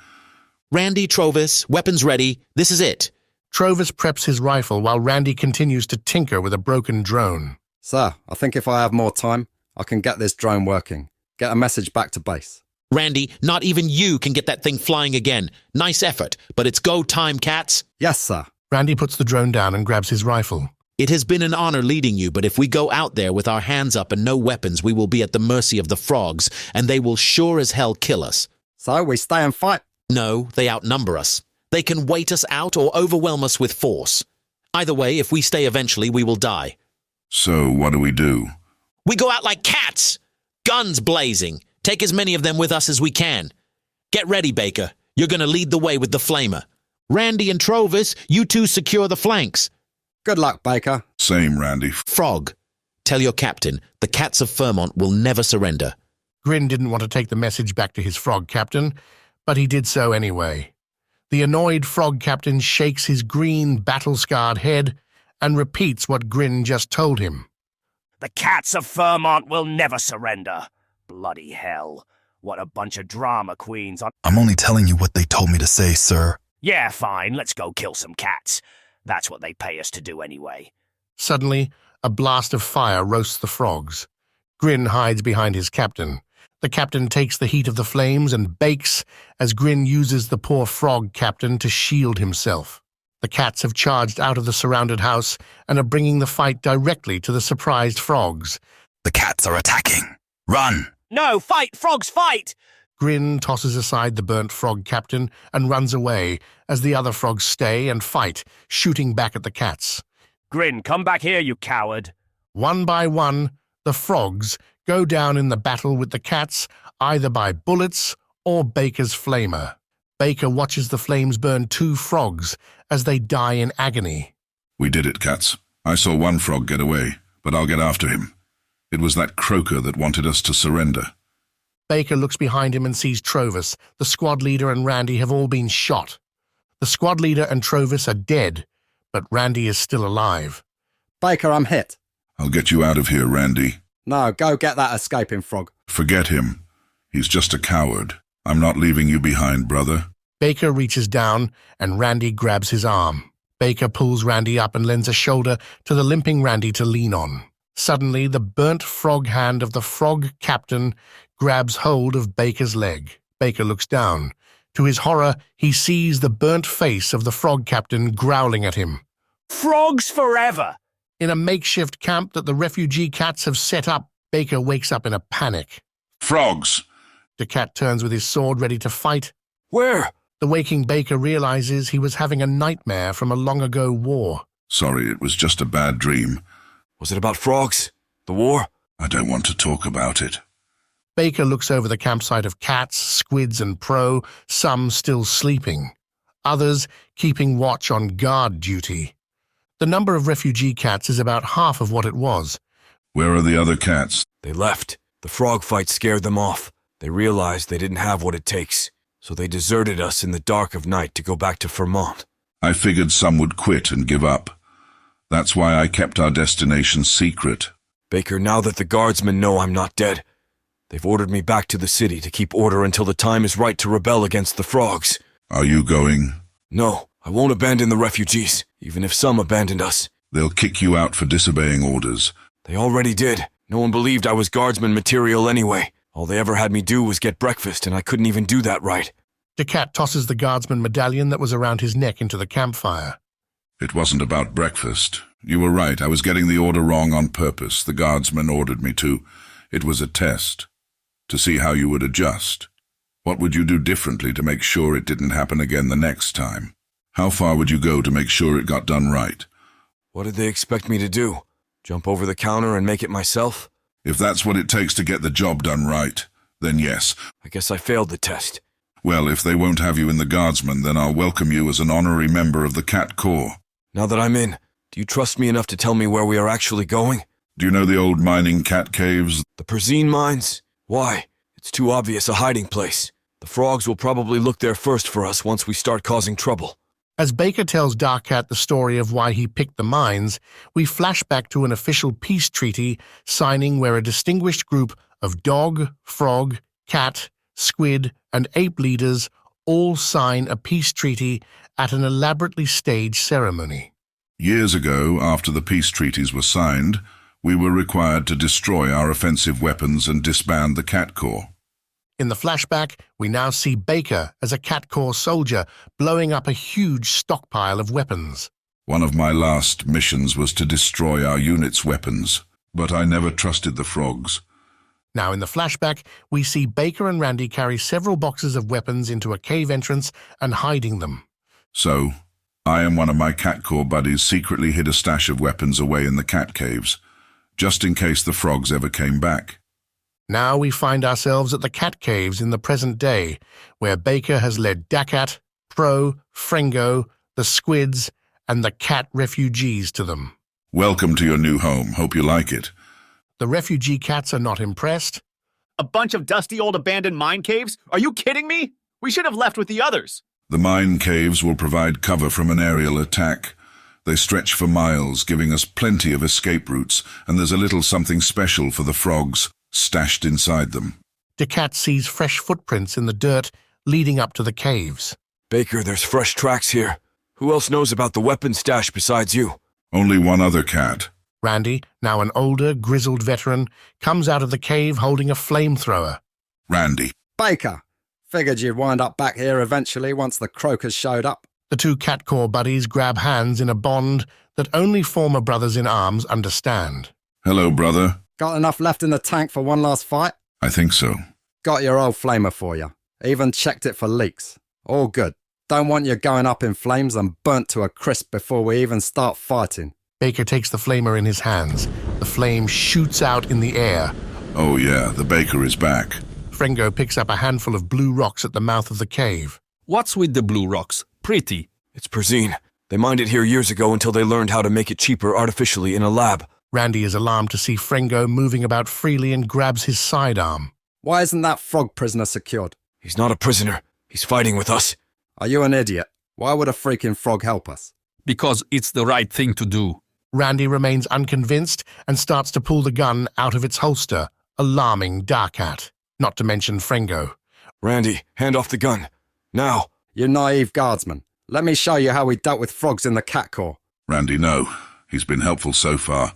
Randy, Trovis, weapons ready. This is it. Trovis preps his rifle while Randy continues to tinker with a broken drone. Sir, I think if I have more time, I can get this drone working. Get a message back to base. Randy, not even you can get that thing flying again. Nice effort, but it's go time, cats. Yes, sir. Randy puts the drone down and grabs his rifle. It has been an honor leading you, but if we go out there with our hands up and no weapons, we will be at the mercy of the frogs, and they will sure as hell kill us. So we stay and fight? No, they outnumber us. They can wait us out or overwhelm us with force. Either way, if we stay eventually, we will die. So what do we do? We go out like cats! Guns blazing. Take as many of them with us as we can. Get ready, Baker. You're going to lead the way with the flamer. Randy and Trovis, you two secure the flanks. Good luck, Baker. Same, Randy. Frog, tell your captain, the cats of Vermont will never surrender. Grin didn't want to take the message back to his frog captain, but he did so anyway. The annoyed frog captain shakes his green, battle-scarred head and repeats what Grin just told him. The cats of Vermont will never surrender. Bloody hell. What a bunch of drama queens. I'm only telling you what they told me to say, sir. Yeah, fine. Let's go kill some cats. That's what they pay us to do anyway. Suddenly, a blast of fire roasts the frogs. Grin hides behind his captain. The captain takes the heat of the flames and bakes as Grin uses the poor frog captain to shield himself. The cats have charged out of the surrounded house and are bringing the fight directly to the surprised frogs. The cats are attacking. Run! No, fight, frogs, fight! Grin tosses aside the burnt frog captain and runs away as the other frogs stay and fight, shooting back at the cats. Grin, come back here, you coward. One by one, the frogs go down in the battle with the cats, either by bullets or Baker's flamer. Baker watches the flames burn 2 frogs as they die in agony. We did it, cats. I saw one frog get away, but I'll get after him. It was that croaker that wanted us to surrender. Baker looks behind him and sees Trovis. The squad leader and Randy have all been shot. The squad leader and Trovis are dead, but Randy is still alive. Baker, I'm hit. I'll get you out of here, Randy. No, go get that escaping frog. Forget him. He's just a coward. I'm not leaving you behind, brother. Baker reaches down and Randy grabs his arm. Baker pulls Randy up and lends a shoulder to the limping Randy to lean on. Suddenly, the burnt frog hand of the frog captain grabs hold of Baker's leg. Baker looks down. To his horror, he sees the burnt face of the frog captain growling at him. Frogs forever! In a makeshift camp that the refugee cats have set up, Baker wakes up in a panic. Frogs! DACAT turns with his sword ready to fight. Where? The waking Baker realizes he was having a nightmare from a long-ago war. Sorry, it was just a bad dream. Was it about frogs? The war? I don't want to talk about it. Baker looks over the campsite of cats, squids, and pro, some still sleeping, others keeping watch on guard duty. The number of refugee cats is about half of what it was. Where are the other cats? They left. The frog fight scared them off. They realized they didn't have what it takes, so they deserted us in the dark of night to go back to Vermont. I figured some would quit and give up. That's why I kept our destination secret. Baker, now that the guardsmen know I'm not dead, they've ordered me back to the city to keep order until the time is right to rebel against the frogs. Are you going? No, I won't abandon the refugees, even if some abandoned us. They'll kick you out for disobeying orders. They already did. No one believed I was guardsman material anyway. All they ever had me do was get breakfast, and I couldn't even do that right. DACAT tosses the guardsman medallion that was around his neck into the campfire. It wasn't about breakfast. You were right. I was getting the order wrong on purpose. The guardsman ordered me to. It was a test. To see how you would adjust. What would you do differently to make sure it didn't happen again the next time? How far would you go to make sure it got done right? What did they expect me to do? Jump over the counter and make it myself? If that's what it takes to get the job done right, then yes. I guess I failed the test. Well, if they won't have you in the Guardsmen, then I'll welcome you as an honorary member of the Cat Corps. Now that I'm in, do you trust me enough to tell me where we are actually going? Do you know the old mining cat caves? The Perzine mines? Why? It's too obvious a hiding place. The frogs will probably look there first for us once we start causing trouble. As Baker tells DACAT the story of why he picked the mines, we flash back to an official peace treaty signing where a distinguished group of dog, frog, cat, squid, and ape leaders all sign a peace treaty at an elaborately staged ceremony. Years ago, after the peace treaties were signed, we were required to destroy our offensive weapons and disband the Cat Corps. In the flashback, we now see Baker as a Cat Corps soldier blowing up a huge stockpile of weapons. One of my last missions was to destroy our unit's weapons, but I never trusted the frogs. Now in the flashback, we see Baker and Randy carry several boxes of weapons into a cave entrance and hiding them. So, I and one of my Cat Corps buddies secretly hid a stash of weapons away in the cat caves, just in case the frogs ever came back. Now we find ourselves at the cat caves in the present day, where Baker has led DACAT, Pro, Fringo, the Squids, and the cat refugees to them. Welcome to your new home. Hope you like it. The refugee cats are not impressed. A bunch of dusty old abandoned mine caves? Are you kidding me? We should have left with the others. The mine caves will provide cover from an aerial attack. They stretch for miles, giving us plenty of escape routes, and there's a little something special for the frogs stashed inside them. DACAT sees fresh footprints in the dirt leading up to the caves. Baker, there's fresh tracks here. Who else knows about the weapon stash besides you? Only one other cat. Randy, now an older, grizzled veteran, comes out of the cave holding a flamethrower. Randy. Baker. Figured you'd wind up back here eventually once the croakers showed up. The two Cat Corps buddies grab hands in a bond that only former brothers-in-arms understand. Hello, brother. Got enough left in the tank for one last fight? I think so. Got your old flamer for you. Even checked it for leaks. All good. Don't want you going up in flames and burnt to a crisp before we even start fighting. Baker takes the flamer in his hands. The flame shoots out in the air. Oh yeah, the Baker is back. Fringo picks up a handful of blue rocks at the mouth of the cave. What's with the blue rocks? Pretty. It's Prozine. They mined it here years ago until they learned how to make it cheaper artificially in a lab. Randy is alarmed to see Fringo moving about freely and grabs his sidearm. Why isn't that frog prisoner secured? He's not a prisoner. He's fighting with us. Are you an idiot? Why would a freaking frog help us? Because it's the right thing to do. Randy remains unconvinced and starts to pull the gun out of its holster, alarming DACAT, not to mention Fringo. Randy, hand off the gun. Now. You naive guardsman. Let me show you how we dealt with frogs in the Cat Corps. Randy, no. He's been helpful so far.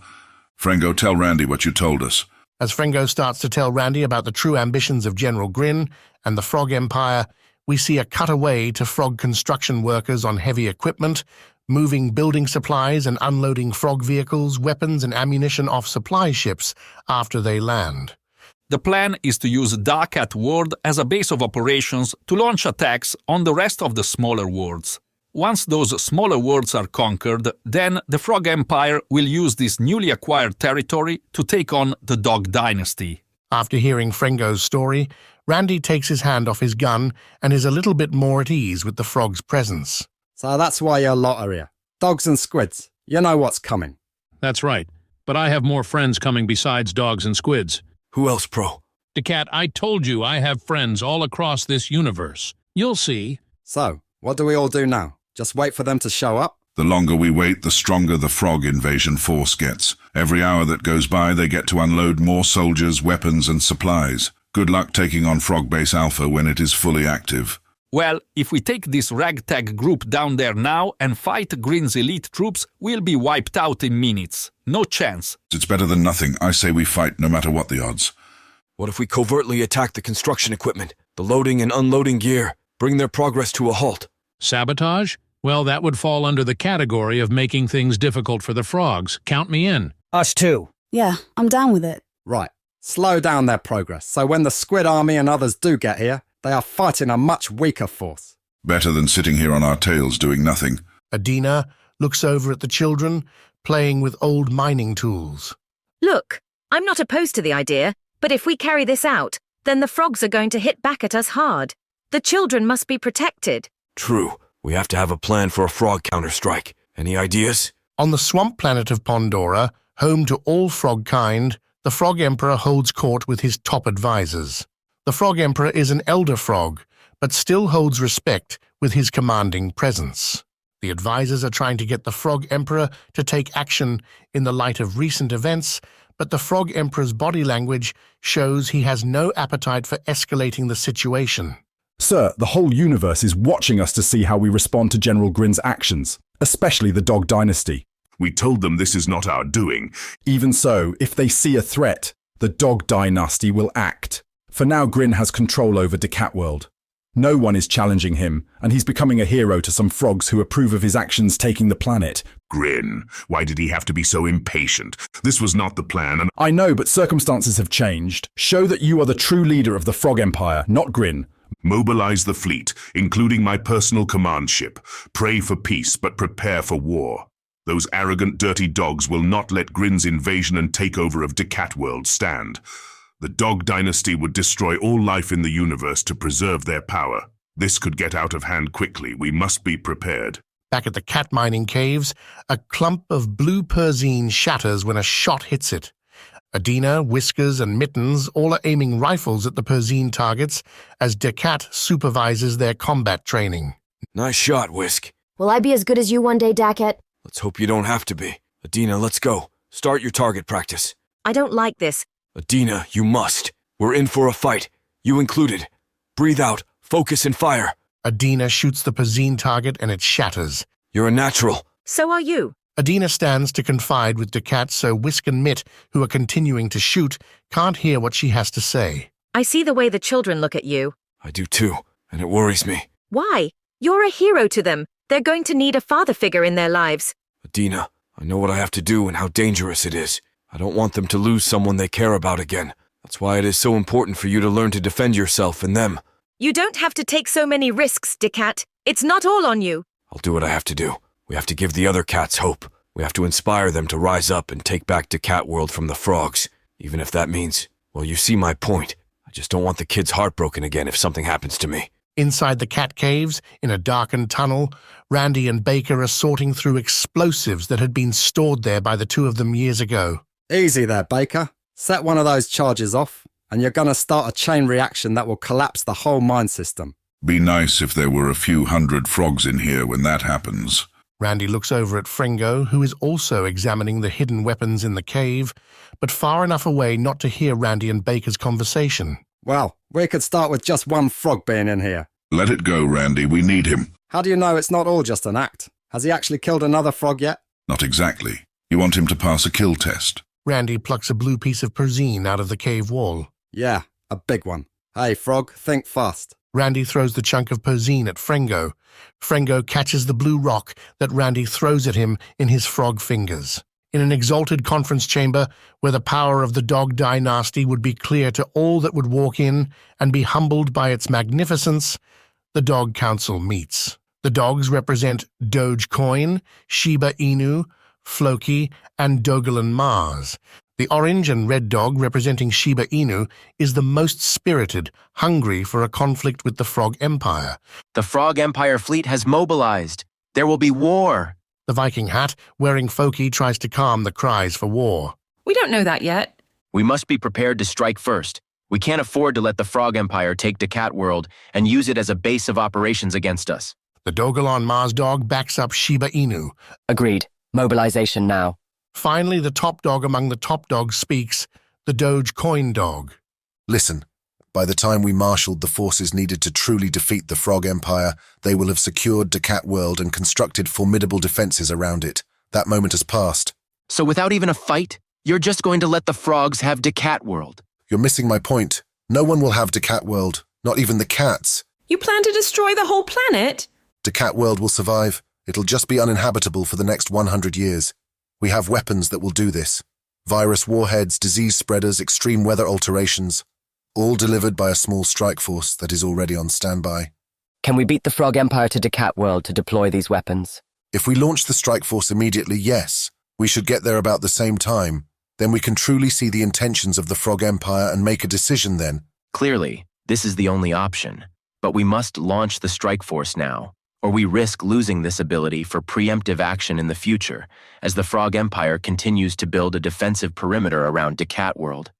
Fringo, tell Randy what you told us. As Fringo starts to tell Randy about the true ambitions of General Grin and the Frog Empire, we see a cutaway to frog construction workers on heavy equipment, moving building supplies and unloading frog vehicles, weapons and ammunition off supply ships after they land. The plan is to use DACAT World as a base of operations to launch attacks on the rest of the smaller worlds. Once those smaller worlds are conquered, then the Frog Empire will use this newly acquired territory to take on the Dog Dynasty. After hearing Fringo's story, Randy takes his hand off his gun and is a little bit more at ease with the frog's presence. So that's why your lot are here. Dogs and squids. You know what's coming. That's right. But I have more friends coming besides dogs and squids. Who else, Pro? DACAT, I told you I have friends all across this universe. You'll see. So, what do we all do now? Just wait for them to show up? The longer we wait, the stronger the frog invasion force gets. Every hour that goes by, they get to unload more soldiers, weapons, and supplies. Good luck taking on Frog Base Alpha when it is fully active. Well, if we take this ragtag group down there now and fight Grin's elite troops, we'll be wiped out in minutes. No chance. It's better than nothing. I say we fight no matter what the odds. What if we covertly attack the construction equipment, the loading and unloading gear, bring their progress to a halt? Sabotage? Well, that would fall under the category of making things difficult for the frogs. Count me in. Us too. Yeah, I'm down with it. Right. Slow down their progress, so when the Squid Army and others do get here, they are fighting a much weaker force. Better than sitting here on our tails doing nothing. Adina looks over at the children, playing with old mining tools. Look, I'm not opposed to the idea, but if we carry this out, then the frogs are going to hit back at us hard. The children must be protected. True. We have to have a plan for a frog counterstrike. Any ideas? On the swamp planet of Pandora, home to all frog kind, the Frog Emperor holds court with his top advisors. The Frog Emperor is an elder frog, but still holds respect with his commanding presence. The advisors are trying to get the Frog Emperor to take action in the light of recent events, but the Frog Emperor's body language shows he has no appetite for escalating the situation. Sir, the whole universe is watching us to see how we respond to General Grin's actions, especially the Dog Dynasty. We told them this is not our doing. Even so, if they see a threat, the Dog Dynasty will act. For now, Grin has control over DACAT World. No one is challenging him, and he's becoming a hero to some frogs who approve of his actions taking the planet. Grin, why did he have to be so impatient? This was not the plan, and I know, but circumstances have changed. Show that you are the true leader of the Frog Empire, not Grin. Mobilize the fleet, including my personal command ship. Pray for peace, but prepare for war. Those arrogant, dirty dogs will not let Grin's invasion and takeover of DACAT World stand. The Dog Dynasty would destroy all life in the universe to preserve their power. This could get out of hand quickly. We must be prepared. Back at the cat mining caves, a clump of blue perzine shatters when a shot hits it. Adina, Whiskers, and Mittens all are aiming rifles at the perzine targets as DACAT supervises their combat training. Nice shot, Whisk. Will I be as good as you one day, DACAT? Let's hope you don't have to be. Adina, let's go. Start your target practice. I don't like this. Adina, you must. We're in for a fight. You included. Breathe out, focus, and fire. Adina shoots the perzine target and it shatters. You're a natural. So are you. Adina stands to confide with DACAT so Whisk and Mitt, who are continuing to shoot, can't hear what she has to say. I see the way the children look at you. I do too, and it worries me. Why? You're a hero to them. They're going to need a father figure in their lives. Adina, I know what I have to do and how dangerous it is. I don't want them to lose someone they care about again. That's why it is so important for you to learn to defend yourself and them. You don't have to take so many risks, DACAT. It's not all on you. I'll do what I have to do. We have to give the other cats hope. We have to inspire them to rise up and take back DACAT World from the frogs. Even if that means, well, you see my point. I just don't want the kids heartbroken again if something happens to me. Inside the cat caves, in a darkened tunnel, Randy and Baker are sorting through explosives that had been stored there by the two of them years ago. Easy there, Baker. Set one of those charges off, and you're going to start a chain reaction that will collapse the whole mine system. Be nice if there were a few hundred frogs in here when that happens. Randy looks over at Fringo, who is also examining the hidden weapons in the cave, but far enough away not to hear Randy and Baker's conversation. Well, we could start with just one frog being in here. Let it go, Randy. We need him. How do you know it's not all just an act? Has he actually killed another frog yet? Not exactly. You want him to pass a kill test. Randy plucks a blue piece of perzine out of the cave wall. Yeah, a big one. Hey, frog, think fast. Randy throws the chunk of perzine at Fringo. Fringo catches the blue rock that Randy throws at him in his frog fingers. In an exalted conference chamber where the power of the Dog Dynasty would be clear to all that would walk in and be humbled by its magnificence, the Dog Council meets. The dogs represent Doge Coin, Shiba Inu, Floki, and Dogalan Mars. The orange and red dog representing Shiba Inu is the most spirited, hungry for a conflict with the Frog Empire. The Frog Empire fleet has mobilized. There will be war. The Viking hat, wearing Floki, tries to calm the cries for war. We don't know that yet. We must be prepared to strike first. We can't afford to let the Frog Empire take DACAT World and use it as a base of operations against us. The Dogalan Mars dog backs up Shiba Inu. Agreed. Mobilization now. Finally, the top dog among the top dogs speaks, the Doge Coin dog. Listen, by the time we marshaled the forces needed to truly defeat the Frog Empire, they will have secured DACAT World and constructed formidable defenses around it. That moment has passed. So without even a fight, you're just going to let the frogs have DACAT World? You're missing my point. No one will have DACAT World, not even the cats. You plan to destroy the whole planet? DACAT World will survive. It'll just be uninhabitable for the next 100 years. We have weapons that will do this. Virus warheads, disease spreaders, extreme weather alterations, all delivered by a small strike force that is already on standby. Can we beat the Frog Empire to DACAT World to deploy these weapons? If we launch the strike force immediately, yes. We should get there about the same time. Then we can truly see the intentions of the Frog Empire and make a decision then. Clearly, this is the only option. But we must launch the strike force now, or we risk losing this ability for preemptive action in the future, as the Frog Empire continues to build a defensive perimeter around DACAT World.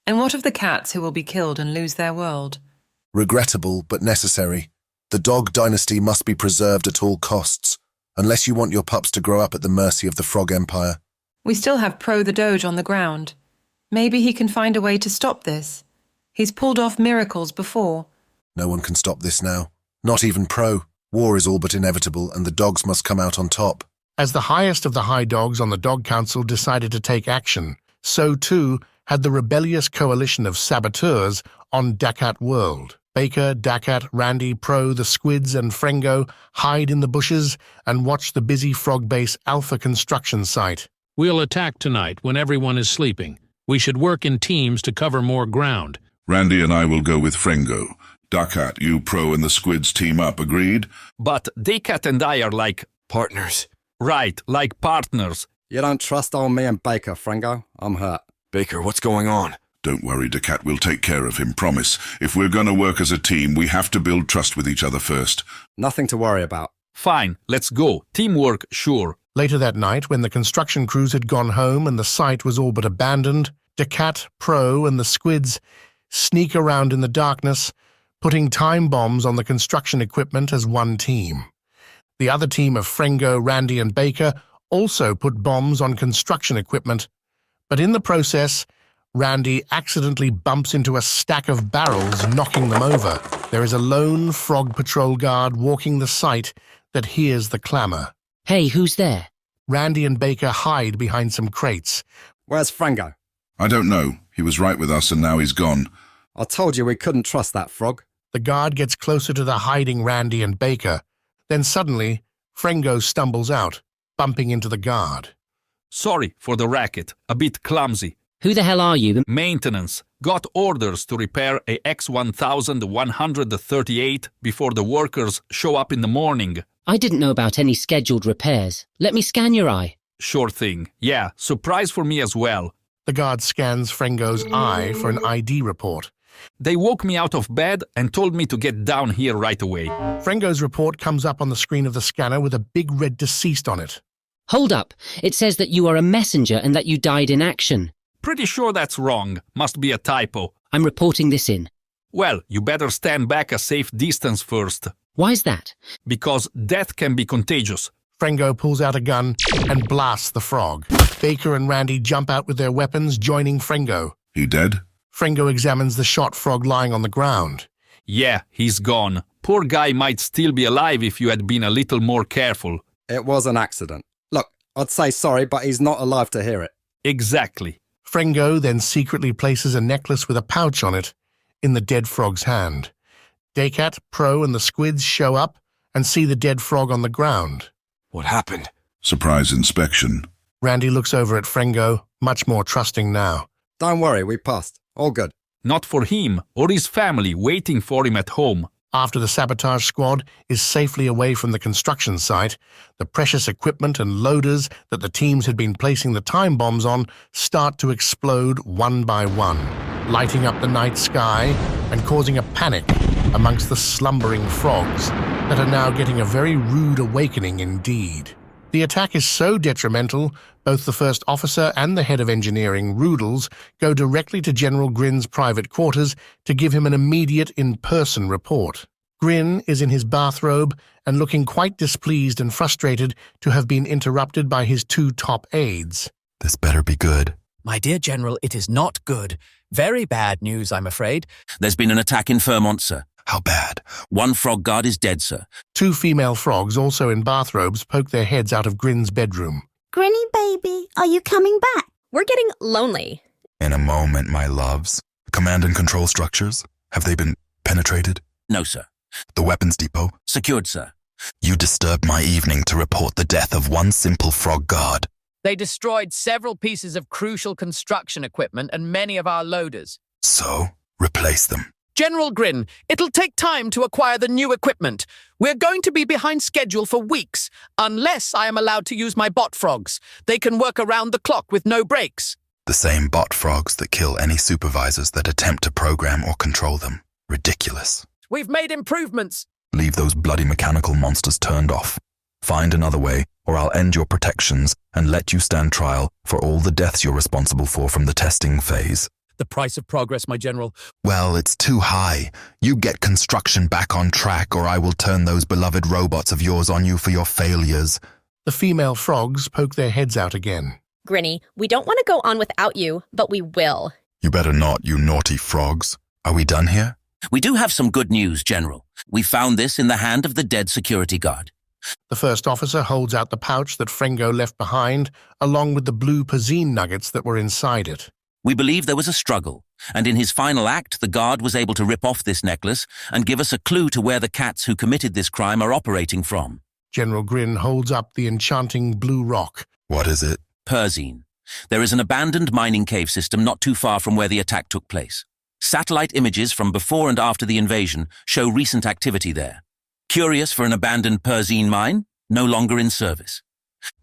And what of the cats who will be killed and lose their world? Regrettable, but necessary. The Dog Dynasty must be preserved at all costs, unless you want your pups to grow up at the mercy of the Frog Empire. We still have Pro the Doge on the ground. Maybe he can find a way to stop this. He's pulled off miracles before. No one can stop this now. Not even Pro. War is all but inevitable, and the dogs must come out on top. As the highest of the high dogs on the Dog Council decided to take action, so too had the rebellious coalition of saboteurs on DACAT World. Baker, DACAT, Randy, Pro, the Squids, and Frengo hide in the bushes and watch the busy Frog Base Alpha construction site. We'll attack tonight when everyone is sleeping. We should work in teams to cover more ground. Randy and I will go with Frengo. DACAT, you, Pro, and the Squids team up, agreed? But DACAT and I are like partners. Right, like partners. You don't trust old me and Baker, Frengo. I'm hurt. Baker, what's going on? Don't worry, DACAT, we'll take care of him, promise. If we're going to work as a team, we have to build trust with each other first. Nothing to worry about. Fine, let's go. Teamwork, sure. Later that night, when the construction crews had gone home and the site was all but abandoned, DACAT, Pro, and the Squids sneak around in the darkness, putting time bombs on the construction equipment as one team. The other team of Frengo, Randy, and Baker also put bombs on construction equipment, but in the process, Randy accidentally bumps into a stack of barrels, knocking them over. There is a lone Frog Patrol guard walking the site that hears the clamor. Hey, who's there? Randy and Baker hide behind some crates. Where's Frengo? I don't know. He was right with us and now he's gone. I told you we couldn't trust that frog. The guard gets closer to the hiding Randy and Baker. Then suddenly, Frengo stumbles out, bumping into the guard. Sorry for the racket. A bit clumsy. Who the hell are you? Maintenance. Got orders to repair a X1138 before the workers show up in the morning. I didn't know about any scheduled repairs. Let me scan your eye. Sure thing. Yeah, surprise for me as well. The guard scans Frengo's eye for an ID report. They woke me out of bed and told me to get down here right away. Frengo's report comes up on the screen of the scanner with a big red deceased on it. Hold up. It says that you are a messenger and that you died in action. Pretty sure that's wrong. Must be a typo. I'm reporting this in. Well, you better stand back a safe distance first. Why's that? Because death can be contagious. Frengo pulls out a gun and blasts the frog. Baker and Randy jump out with their weapons, joining Frengo. He dead? Frengo examines the shot frog lying on the ground. Yeah, he's gone. Poor guy might still be alive if you had been a little more careful. It was an accident. Look, I'd say sorry, but he's not alive to hear it. Exactly. Frengo then secretly places a necklace with a pouch on it in the dead frog's hand. DACAT, Pro, and the Squids show up and see the dead frog on the ground. What happened? Surprise inspection. Randy looks over at Frengo, much more trusting now. Don't worry, we passed. All good. Not for him or his family waiting for him at home. After the sabotage squad is safely away from the construction site, the precious equipment and loaders that the teams had been placing the time bombs on start to explode one by one, lighting up the night sky and causing a panic amongst the slumbering frogs that are now getting a very rude awakening indeed. The attack is so detrimental, both the first officer and the head of engineering, Roodles, go directly to General Grin's private quarters to give him an immediate in-person report. Grin is in his bathrobe and looking quite displeased and frustrated to have been interrupted by his two top aides. This better be good. My dear General, it is not good. Very bad news, I'm afraid. There's been an attack in Fairmont, sir. How bad? One frog guard is dead, sir. Two female frogs, also in bathrobes, poke their heads out of Grin's bedroom. Grinny baby, are you coming back? We're getting lonely. In a moment, my loves. Command and control structures? Have they been penetrated? No, sir. The weapons depot? Secured, sir. You disturbed my evening to report the death of one simple frog guard. They destroyed several pieces of crucial construction equipment and many of our loaders. So, replace them. General Grin, it'll take time to acquire the new equipment. We're going to be behind schedule for weeks, unless I am allowed to use my bot frogs. They can work around the clock with no breaks. The same bot frogs that kill any supervisors that attempt to program or control them. Ridiculous. We've made improvements. Leave those bloody mechanical monsters turned off. Find another way, or I'll end your protections and let you stand trial for all the deaths you're responsible for from the testing phase. The price of progress, my general. Well, it's too high. You get construction back on track, or I will turn those beloved robots of yours on you for your failures. The female frogs poke their heads out again. Grinny, we don't want to go on without you, but we will. You better not, you naughty frogs. Are we done here? We do have some good news, General. We found this in the hand of the dead security guard. The first officer holds out the pouch that Frengo left behind, along with the blue Pazine nuggets that were inside it. We believe there was a struggle, and in his final act, the guard was able to rip off this necklace and give us a clue to where the cats who committed this crime are operating from. General Grin holds up the enchanting blue rock. What is it? Perzine. There is an abandoned mining cave system not too far from where the attack took place. Satellite images from before and after the invasion show recent activity there. Curious for an abandoned Perzine mine? No longer in service.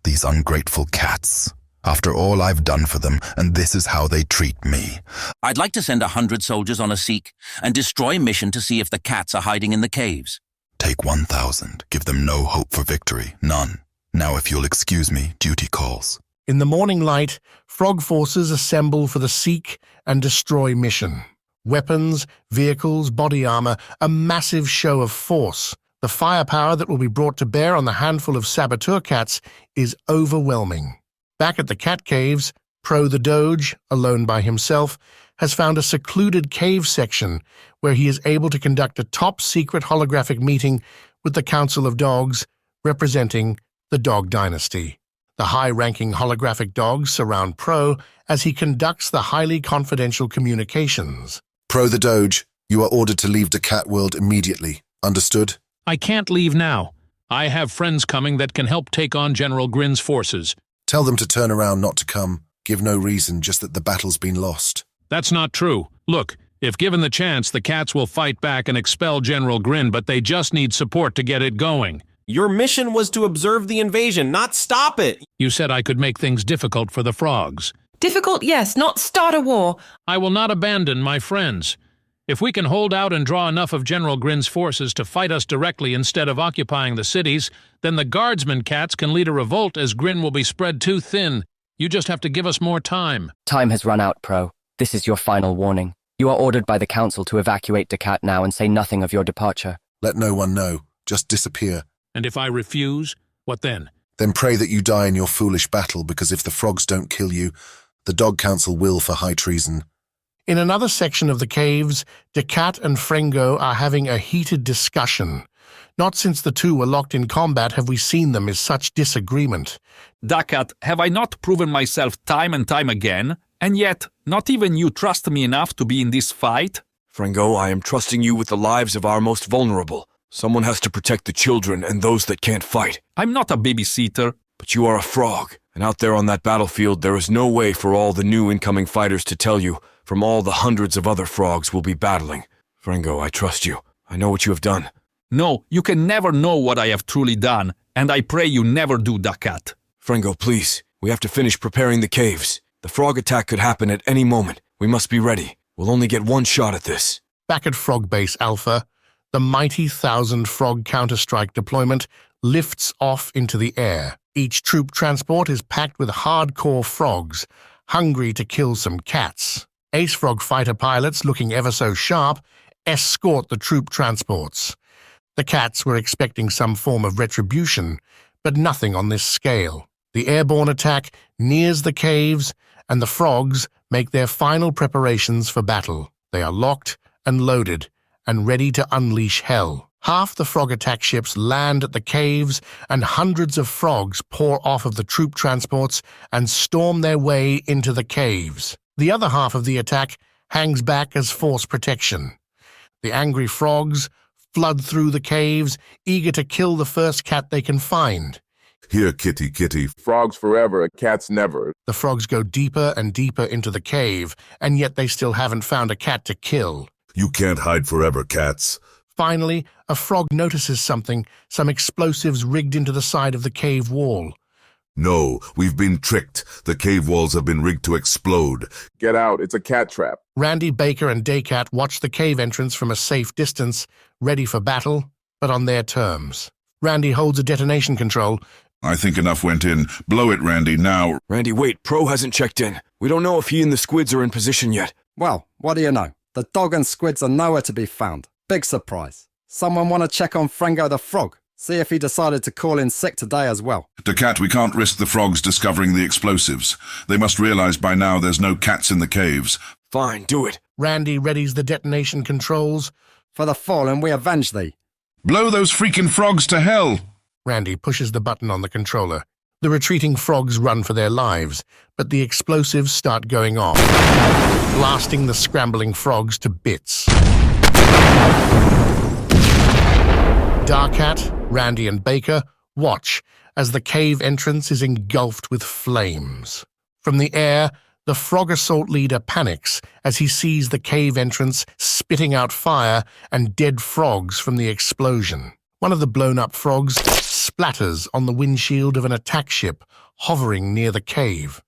These ungrateful cats. After all I've done for them, and this is how they treat me. I'd like to send 100 soldiers on a seek and destroy mission to see if the cats are hiding in the caves. Take 1,000. Give them no hope for victory. None. Now if you'll excuse me, duty calls. In the morning light, frog forces assemble for the seek and destroy mission. Weapons, vehicles, body armor, a massive show of force. The firepower that will be brought to bear on the handful of saboteur cats is overwhelming. Back at the cat caves, Pro the Doge, alone by himself, has found a secluded cave section where he is able to conduct a top-secret holographic meeting with the Council of Dogs, representing the Dog Dynasty. The high-ranking holographic dogs surround Pro as he conducts the highly confidential communications. Pro the Doge, you are ordered to leave DACAT World immediately. Understood? I can't leave now. I have friends coming that can help take on General Grin's forces. Tell them to turn around, not to come. Give no reason, just that the battle's been lost. That's not true. Look, if given the chance, the cats will fight back and expel General Grin, but they just need support to get it going. Your mission was to observe the invasion, not stop it. You said I could make things difficult for the frogs. Difficult, yes, not start a war. I will not abandon my friends. If we can hold out and draw enough of General Grin's forces to fight us directly instead of occupying the cities, then the guardsmen cats can lead a revolt as Grin will be spread too thin. You just have to give us more time. Time has run out, Pro. This is your final warning. You are ordered by the Council to evacuate DACAT now and say nothing of your departure. Let no one know. Just disappear. And if I refuse, what then? Then pray that you die in your foolish battle, because if the frogs don't kill you, the Dog Council will for high treason. In another section of the caves, DACAT and Frengo are having a heated discussion. Not since the two were locked in combat have we seen them in such disagreement. DACAT, have I not proven myself time and time again? And yet, not even you trust me enough to be in this fight? Frengo, I am trusting you with the lives of our most vulnerable. Someone has to protect the children and those that can't fight. I'm not a babysitter. But you are a frog, and out there on that battlefield there is no way for all the new incoming fighters to tell you from all the hundreds of other frogs we'll be battling. Frengo, I trust you. I know what you have done. No, you can never know what I have truly done, and I pray you never do, DACAT. Frengo, please. We have to finish preparing the caves. The frog attack could happen at any moment. We must be ready. We'll only get one shot at this. Back at Frog Base Alpha, the mighty 1,000-frog counter-strike deployment lifts off into the air. Each troop transport is packed with hardcore frogs, hungry to kill some cats. Ace Frog fighter pilots, looking ever so sharp, escort the troop transports. The cats were expecting some form of retribution, but nothing on this scale. The airborne attack nears the caves, and the frogs make their final preparations for battle. They are locked and loaded, and ready to unleash hell. Half the frog attack ships land at the caves, and hundreds of frogs pour off of the troop transports and storm their way into the caves. The other half of the attack hangs back as force protection. The angry frogs flood through the caves, eager to kill the first cat they can find. Here, kitty, kitty. Frogs forever, cats never. The frogs go deeper and deeper into the cave, and yet they still haven't found a cat to kill. You can't hide forever, cats. Finally, a frog notices something, some explosives rigged into the side of the cave wall. No, we've been tricked. The cave walls have been rigged to explode. Get out, it's a cat trap. Randy, Baker, and DACAT watch the cave entrance from a safe distance, ready for battle, but on their terms. Randy holds a detonation control. I think enough went in. Blow it, Randy, now. Randy, wait, Pro hasn't checked in. We don't know if he and the squids are in position yet. Well, what do you know? The dog and squids are nowhere to be found. Big surprise. Someone want to check on Frengo the frog? See if he decided to call in sick today as well. DACAT, we can't risk the frogs discovering the explosives. They must realize by now there's no cats in the caves. Fine, do it. Randy readies the detonation controls. For the fallen, we avenge thee. Blow those freaking frogs to hell! Randy pushes the button on the controller. The retreating frogs run for their lives, but the explosives start going off, blasting the scrambling frogs to bits. DACAT, Randy and Baker watch as the cave entrance is engulfed with flames. From the air, the frog assault leader panics as he sees the cave entrance spitting out fire and dead frogs from the explosion. One of the blown-up frogs splatters on the windshield of an attack ship hovering near the cave.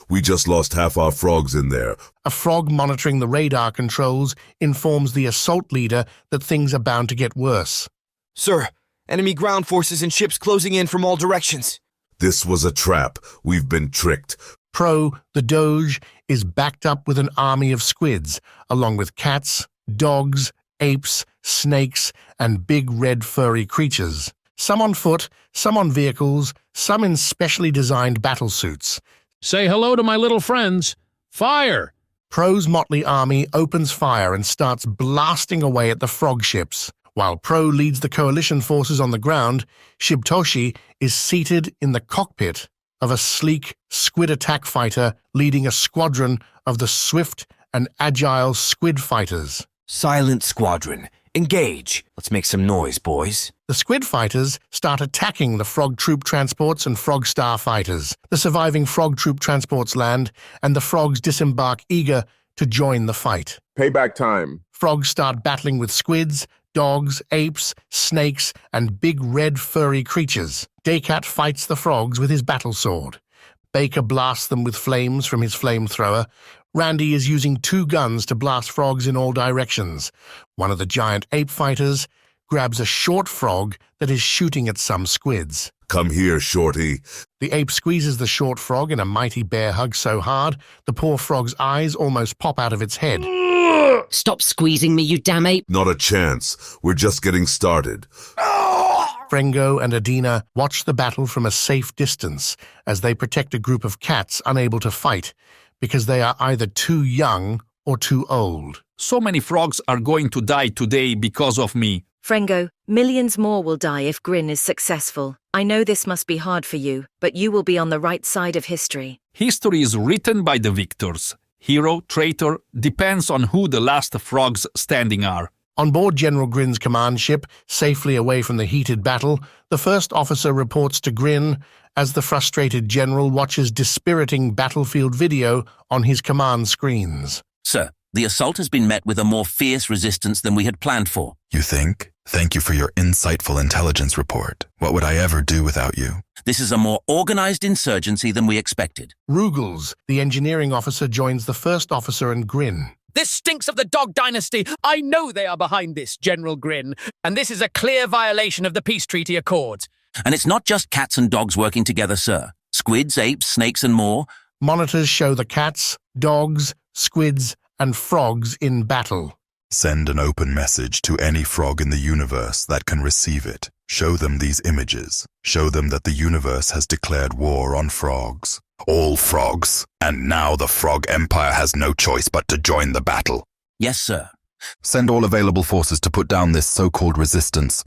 We just lost half our frogs in there. A frog monitoring the radar controls informs the assault leader that things are bound to get worse. Sir, enemy ground forces and ships closing in from all directions. This was a trap. We've been tricked. Pro, the Doge, is backed up with an army of squids, along with cats, dogs, apes, snakes, and big red furry creatures. Some on foot, some on vehicles, some in specially designed battlesuits. Say hello to my little friends. Fire! Pro's motley army opens fire and starts blasting away at the frog ships. While Pro leads the coalition forces on the ground, Shib is seated in the cockpit of a sleek squid attack fighter leading a squadron of the swift and agile squid fighters. Silent squadron, engage. Let's make some noise, boys. The squid fighters start attacking the frog troop transports and frog star fighters. The surviving frog troop transports land, and the frogs disembark eager to join the fight. Payback time. Frogs start battling with squids, dogs, apes, snakes, and big red furry creatures. DACAT fights the frogs with his battle sword. Baker blasts them with flames from his flamethrower. Randy is using 2 guns to blast frogs in all directions. One of the giant ape fighters grabs a short frog that is shooting at some squids. Come here, Shorty. The ape squeezes the short frog in a mighty bear hug so hard, the poor frog's eyes almost pop out of its head. Stop squeezing me, you damn ape. Not a chance. We're just getting started. Frengo and Adina watch the battle from a safe distance as they protect a group of cats unable to fight because they are either too young or too old. So many frogs are going to die today because of me. Frengo, millions more will die if Grin is successful. I know this must be hard for you, but you will be on the right side of history. History is written by the victors. Hero, traitor, depends on who the last frogs standing are. On board General Grin's command ship, safely away from the heated battle, the first officer reports to Grin as the frustrated general watches dispiriting battlefield video on his command screens. Sir, the assault has been met with a more fierce resistance than we had planned for. You think? Thank you for your insightful intelligence report. What would I ever do without you? This is a more organized insurgency than we expected. Ruggles, the engineering officer, joins the first officer and Grin. This stinks of the Dog Dynasty. I know they are behind this, General Grin. And this is a clear violation of the peace treaty accords. And it's not just cats and dogs working together, sir. Squids, apes, snakes, and more. Monitors show the cats, dogs, squids, and frogs in battle. Send an open message to any frog in the universe that can receive it. Show them these images. Show them that the universe has declared war on frogs. All frogs. And now the Frog Empire has no choice but to join the battle. Yes, sir. Send all available forces to put down this so-called resistance.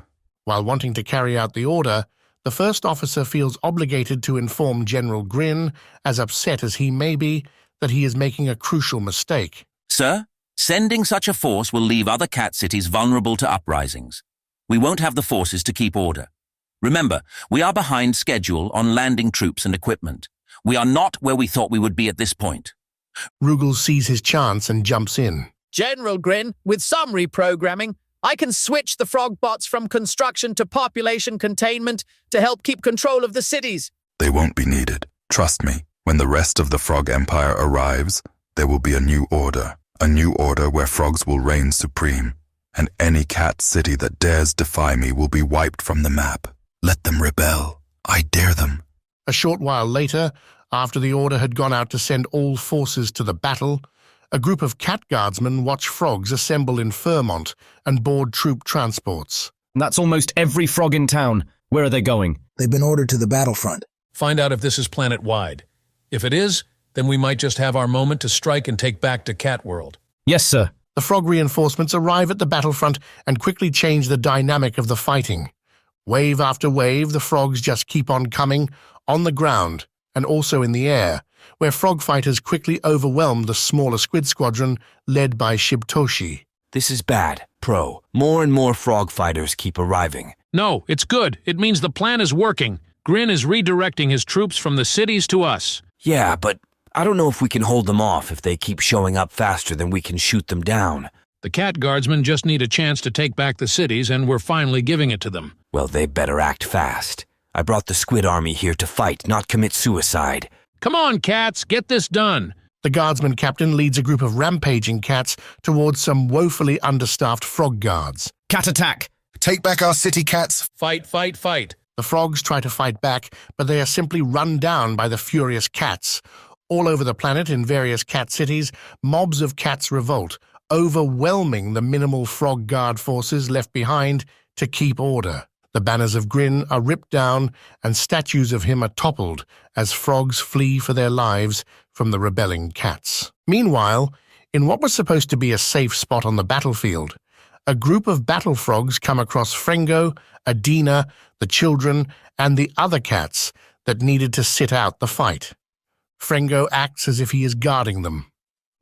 While wanting to carry out the order, the first officer feels obligated to inform General Grin, as upset as he may be, that he is making a crucial mistake. Sir, sending such a force will leave other cat cities vulnerable to uprisings. We won't have the forces to keep order. Remember, we are behind schedule on landing troops and equipment. We are not where we thought we would be at this point. Ruggles sees his chance and jumps in. General Grin, with some reprogramming, I can switch the frog bots from construction to population containment to help keep control of the cities. They won't be needed. Trust me, when the rest of the Frog Empire arrives, there will be a new order. A new order where frogs will reign supreme, and any cat city that dares defy me will be wiped from the map. Let them rebel. I dare them. A short while later, after the order had gone out to send all forces to the battle, a group of cat guardsmen watch frogs assemble in Fairmont and board troop transports. That's almost every frog in town. Where are they going? They've been ordered to the battlefront. Find out if this is planet-wide. If it is, then we might just have our moment to strike and take back DACAT World. Yes, sir. The frog reinforcements arrive at the battlefront and quickly change the dynamic of the fighting. Wave after wave, the frogs just keep on coming, on the ground and also in the air, where frog fighters quickly overwhelm the smaller squid squadron led by Shib. This is bad, Pro. More and more frog fighters keep arriving. No, it's good. It means the plan is working. Grin is redirecting his troops from the cities to us. Yeah, but I don't know if we can hold them off if they keep showing up faster than we can shoot them down. The cat guardsmen just need a chance to take back the cities, and we're finally giving it to them. Well, they better act fast. I brought the squid army here to fight, not commit suicide. Come on, cats, get this done. The guardsman captain leads a group of rampaging cats towards some woefully understaffed frog guards. Cat attack! Take back our city, cats! Fight, fight, fight. The frogs try to fight back, but they are simply run down by the furious cats. All over the planet, in various cat cities, mobs of cats revolt, overwhelming the minimal frog guard forces left behind to keep order. The banners of Grin are ripped down and statues of him are toppled as frogs flee for their lives from the rebelling cats. Meanwhile, in what was supposed to be a safe spot on the battlefield, a group of battle frogs come across Frengo, Adina, the children, and the other cats that needed to sit out the fight. Frengo acts as if he is guarding them.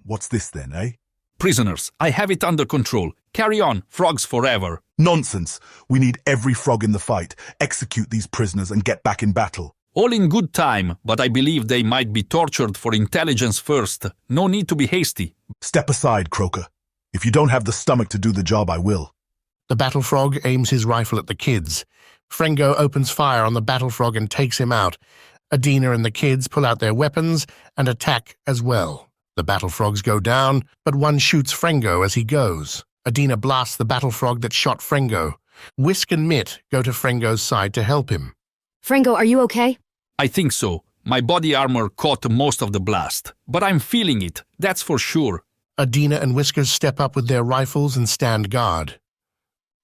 What's this then, eh? Prisoners, I have it under control. Carry on, frogs forever. Nonsense. We need every frog in the fight. Execute these prisoners and get back in battle. All in good time, but I believe they might be tortured for intelligence first. No need to be hasty. Step aside, Croaker. If you don't have the stomach to do the job, I will. The battle frog aims his rifle at the kids. Frengo opens fire on the battle frog and takes him out. Adina and the kids pull out their weapons and attack as well. The battle frogs go down, but one shoots Frengo as he goes. Adina blasts the battle frog that shot Frengo. Whisk and Mitt go to Frengo's side to help him. Frengo, are you okay? I think so. My body armor caught most of the blast, but I'm feeling it, that's for sure. Adina and Whiskers step up with their rifles and stand guard.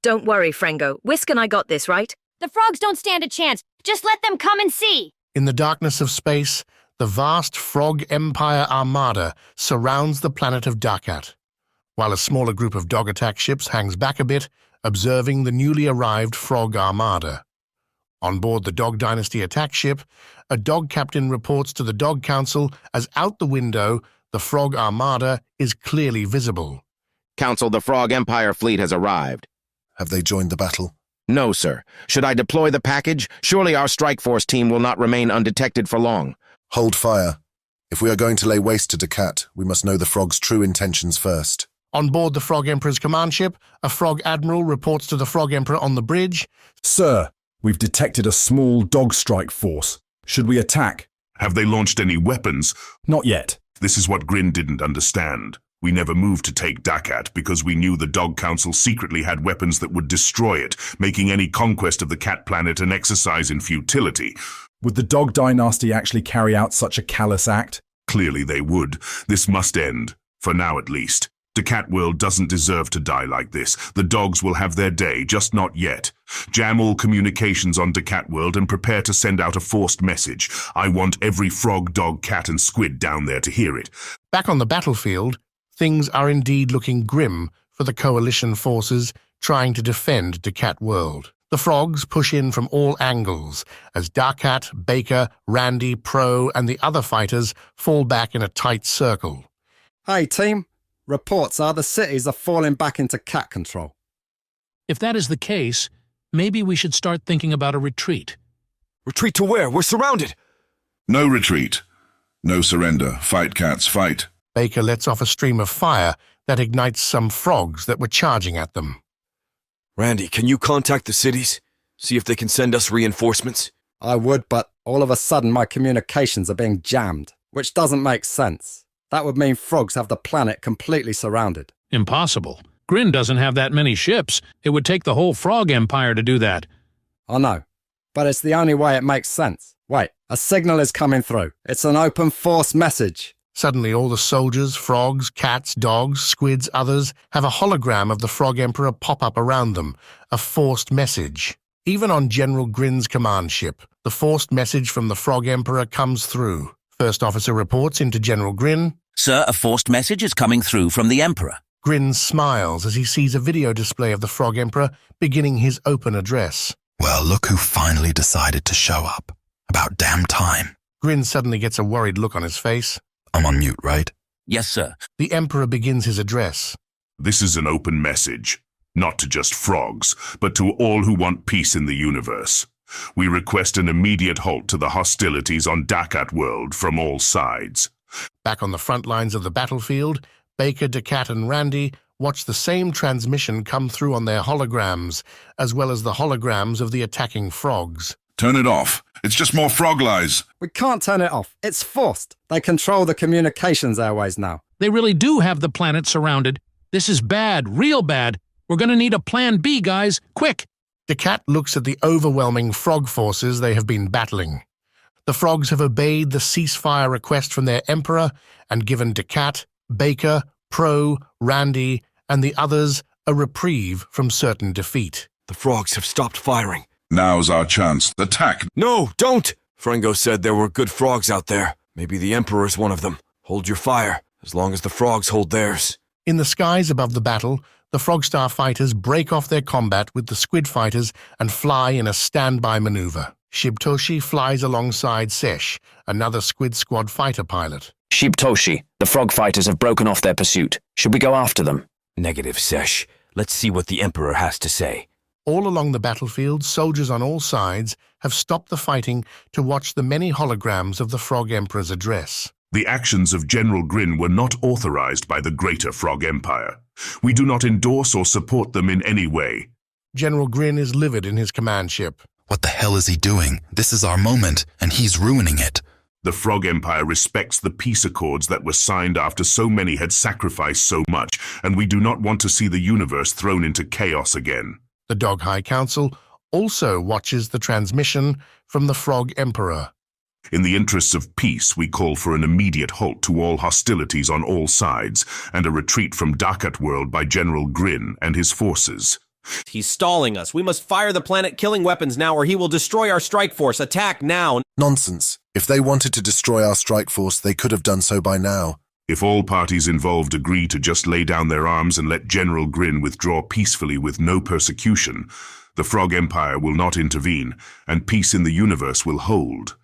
Don't worry, Frengo. Whisk and I got this, right? The frogs don't stand a chance. Just let them come and see. In the darkness of space, the vast Frog Empire armada surrounds the planet of DACAT, while a smaller group of dog attack ships hangs back a bit, observing the newly arrived Frog armada. On board the Dog Dynasty attack ship, a dog captain reports to the Dog Council as out the window, the Frog armada is clearly visible. Council, the Frog Empire fleet has arrived. Have they joined the battle? No, sir. Should I deploy the package? Surely our strike force team will not remain undetected for long. Hold fire. If we are going to lay waste to DACAT, we must know the frog's true intentions first. On board the Frog Emperor's command ship, a Frog Admiral reports to the Frog Emperor on the bridge. Sir, we've detected a small dog strike force. Should we attack? Have they launched any weapons? Not yet. This is what Grin didn't understand. We never moved to take DACAT because we knew the Dog Council secretly had weapons that would destroy it, making any conquest of the cat planet an exercise in futility. Would the Dog Dynasty actually carry out such a callous act? Clearly they would. This must end. For now, at least. DACAT World doesn't deserve to die like this. The dogs will have their day, just not yet. Jam all communications on DACAT World and prepare to send out a forced message. I want every frog, dog, cat, and squid down there to hear it. Back on the battlefield, things are indeed looking grim for the coalition forces trying to defend DACAT World. The frogs push in from all angles as DACAT, Baker, Randy, Pro, and the other fighters fall back in a tight circle. Hey, team. Reports are the cities are falling back into cat control. If that is the case, maybe we should start thinking about a retreat. Retreat to where? We're surrounded. No retreat. No surrender. Fight, cats, fight. Baker lets off a stream of fire that ignites some frogs that were charging at them. Randy, can you contact the cities? See if they can send us reinforcements? I would, but all of a sudden my communications are being jammed, which doesn't make sense. That would mean frogs have the planet completely surrounded. Impossible. Grin doesn't have that many ships. It would take the whole Frog Empire to do that. I know, but it's the only way it makes sense. Wait, a signal is coming through. It's an open force message. Suddenly all the soldiers, frogs, cats, dogs, squids, others have a hologram of the Frog Emperor pop up around them, a forced message. Even on General Grin's command ship, the forced message from the Frog Emperor comes through. First officer reports into General Grin. Sir, a forced message is coming through from the Emperor. Grin smiles as he sees a video display of the Frog Emperor beginning his open address. Well, look who finally decided to show up. About damn time. Grin suddenly gets a worried look on his face. I'm on mute, right? Yes, sir. The Emperor begins his address. This is an open message, not to just frogs, but to all who want peace in the universe. We request an immediate halt to the hostilities on DACAT World from all sides. Back on the front lines of the battlefield, Baker, DACAT, and Randy watch the same transmission come through on their holograms, as well as the holograms of the attacking frogs. Turn it off. It's just more frog lies. We can't turn it off. It's forced. They control the communications airways now. They really do have the planet surrounded. This is bad, real bad. We're gonna need a plan B, guys. Quick! DACAT looks at the overwhelming frog forces they have been battling. The frogs have obeyed the ceasefire request from their Emperor and given DACAT, Baker, Pro, Randy, and the others a reprieve from certain defeat. The frogs have stopped firing. Now's our chance. Attack! No, don't! Frengo said there were good frogs out there. Maybe the Emperor's one of them. Hold your fire, as long as the frogs hold theirs. In the skies above the battle, the Frogstar fighters break off their combat with the Squid fighters and fly in a standby maneuver. Shibtoshi flies alongside Sesh, another Squid Squad fighter pilot. Shibtoshi, the frog fighters have broken off their pursuit. Should we go after them? Negative, Sesh. Let's see what the Emperor has to say. All along the battlefield, soldiers on all sides have stopped the fighting to watch the many holograms of the Frog Emperor's address. The actions of General Grin were not authorized by the Greater Frog Empire. We do not endorse or support them in any way. General Grin is livid in his command ship. What the hell is he doing? This is our moment, and he's ruining it. The Frog Empire respects the peace accords that were signed after so many had sacrificed so much, and we do not want to see the universe thrown into chaos again. The Dog High Council also watches the transmission from the Frog Emperor. In the interests of peace, we call for an immediate halt to all hostilities on all sides and a retreat from DACAT World by General Grin and his forces. He's stalling us. We must fire the planet-killing weapons now or he will destroy our strike force. Attack now. Nonsense. If they wanted to destroy our strike force, they could have done so by now. If all parties involved agree to just lay down their arms and let General Grin withdraw peacefully with no persecution, the Frog Empire will not intervene and peace in the universe will hold.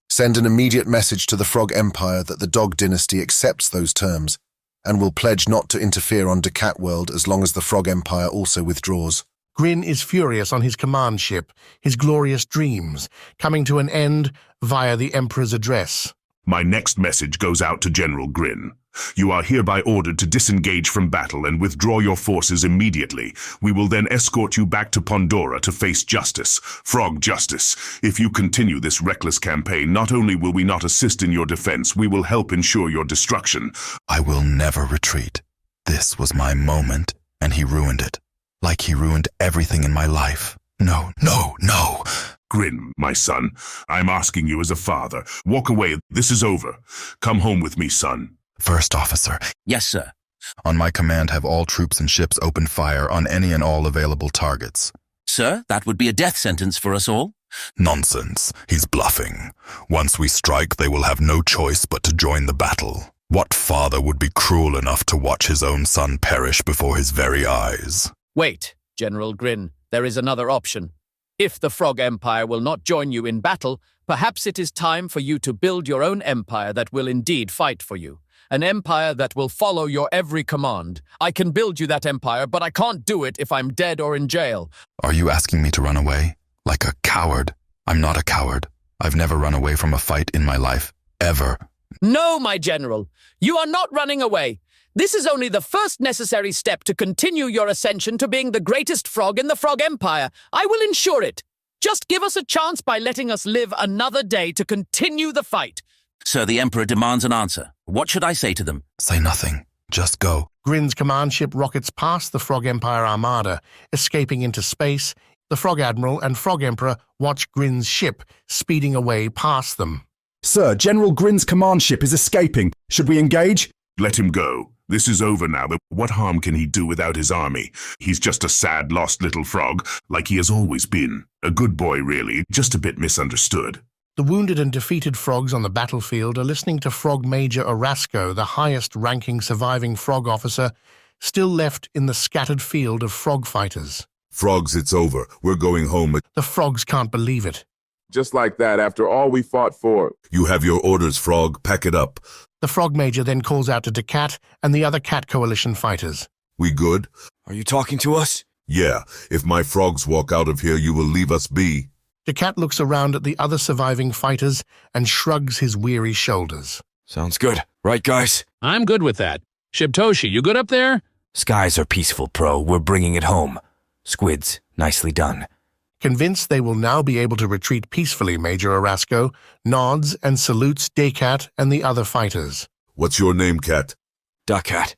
Send an immediate message to the Frog Empire that the Dog Dynasty accepts those terms and will pledge not to interfere on DACAT World as long as the Frog Empire also withdraws. Grin is furious on his command ship, his glorious dreams, coming to an end via the Emperor's address. My next message goes out to General Grin. You are hereby ordered to disengage from battle and withdraw your forces immediately. We will then escort you back to Pandora to face justice, frog justice. If you continue this reckless campaign, not only will we not assist in your defense, we will help ensure your destruction. I will never retreat. This was my moment, and he ruined it. Like he ruined everything in my life. No, no, no. Grin, my son, I'm asking you as a father. Walk away. This is over. Come home with me, son. First officer. Yes, sir. On my command, have all troops and ships open fire on any and all available targets. Sir, that would be a death sentence for us all. Nonsense. He's bluffing. Once we strike, they will have no choice but to join the battle. What father would be cruel enough to watch his own son perish before his very eyes? Wait, General Grin. There is another option. If the Frog Empire will not join you in battle, perhaps it is time for you to build your own empire that will indeed fight for you. An empire that will follow your every command. I can build you that empire, but I can't do it if I'm dead or in jail. Are you asking me to run away? Like a coward? I'm not a coward. I've never run away from a fight in my life. Ever. No, my general. You are not running away. This is only the first necessary step to continue your ascension to being the greatest frog in the Frog Empire. I will ensure it. Just give us a chance by letting us live another day to continue the fight. Sir, the Emperor demands an answer. What should I say to them? Say nothing. Just go. Grin's command ship rockets past the Frog Empire armada, escaping into space. The Frog Admiral and Frog Emperor watch Grin's ship speeding away past them. Sir, General Grin's command ship is escaping. Should we engage? Let him go. This is over now, but what harm can he do without his army? He's just a sad, lost little frog, like he has always been. A good boy, really, just a bit misunderstood. The wounded and defeated frogs on the battlefield are listening to Frog Major Orasco, the highest-ranking surviving frog officer, still left in the scattered field of frog fighters. Frogs, it's over. We're going home. The frogs can't believe it. Just like that, after all we fought for. You have your orders, Frog. Pack it up. The Frog Major then calls out to DACAT and the other Cat Coalition fighters. We good? Are you talking to us? Yeah. If my frogs walk out of here, you will leave us be. DACAT looks around at the other surviving fighters and shrugs his weary shoulders. Sounds good. Right, guys? I'm good with that. Shibtoshi, you good up there? Skies are peaceful, Pro. We're bringing it home. Squids, nicely done. Convinced they will now be able to retreat peacefully, Major Orasco nods and salutes DACAT and the other fighters. What's your name, Cat? DACAT.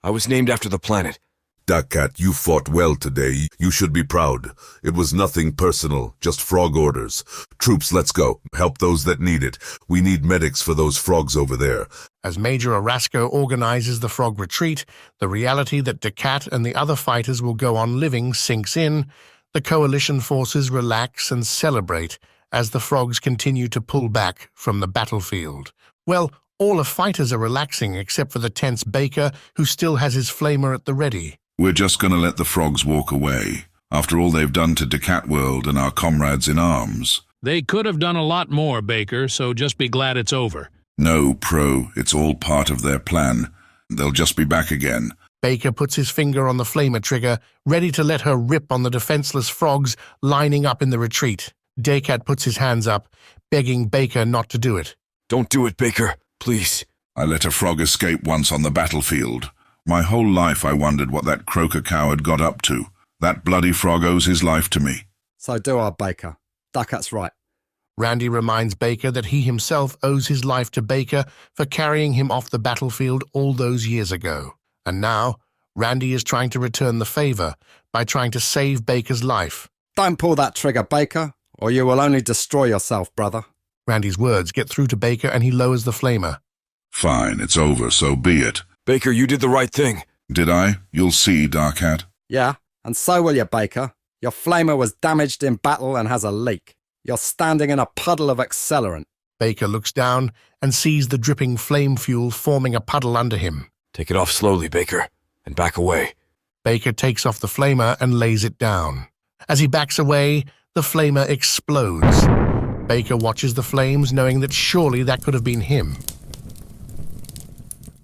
I was named after the planet. DACAT, you fought well today. You should be proud. It was nothing personal, just frog orders. Troops, let's go. Help those that need it. We need medics for those frogs over there. As Major Orasco organizes the frog retreat, the reality that DACAT and the other fighters will go on living sinks in. The coalition forces relax and celebrate as the frogs continue to pull back from the battlefield. Well, all the fighters are relaxing except for the tense Baker, who still has his flamer at the ready. We're just going to let the frogs walk away. After all they've done to DACAT World and our comrades in arms. They could have done a lot more, Baker, so just be glad it's over. No, Pro, it's all part of their plan. They'll just be back again. Baker puts his finger on the flamer trigger, ready to let her rip on the defenseless frogs lining up in the retreat. DACAT puts his hands up, begging Baker not to do it. Don't do it, Baker. Please. I let a frog escape once on the battlefield. My whole life I wondered what that croaker coward got up to. That bloody frog owes his life to me. So do I, Baker. DACAT's right. Randy reminds Baker that he himself owes his life to Baker for carrying him off the battlefield all those years ago. And now, Randy is trying to return the favor by trying to save Baker's life. Don't pull that trigger, Baker, or you will only destroy yourself, brother. Randy's words get through to Baker and he lowers the flamer. Fine, it's over, so be it. Baker, you did the right thing. Did I? You'll see, DACAT. Yeah, and so will you, Baker. Your flamer was damaged in battle and has a leak. You're standing in a puddle of accelerant. Baker looks down and sees the dripping flame fuel forming a puddle under him. Take it off slowly, Baker, and back away. Baker takes off the flamer and lays it down. As he backs away, the flamer explodes. Baker watches the flames, knowing that surely that could have been him.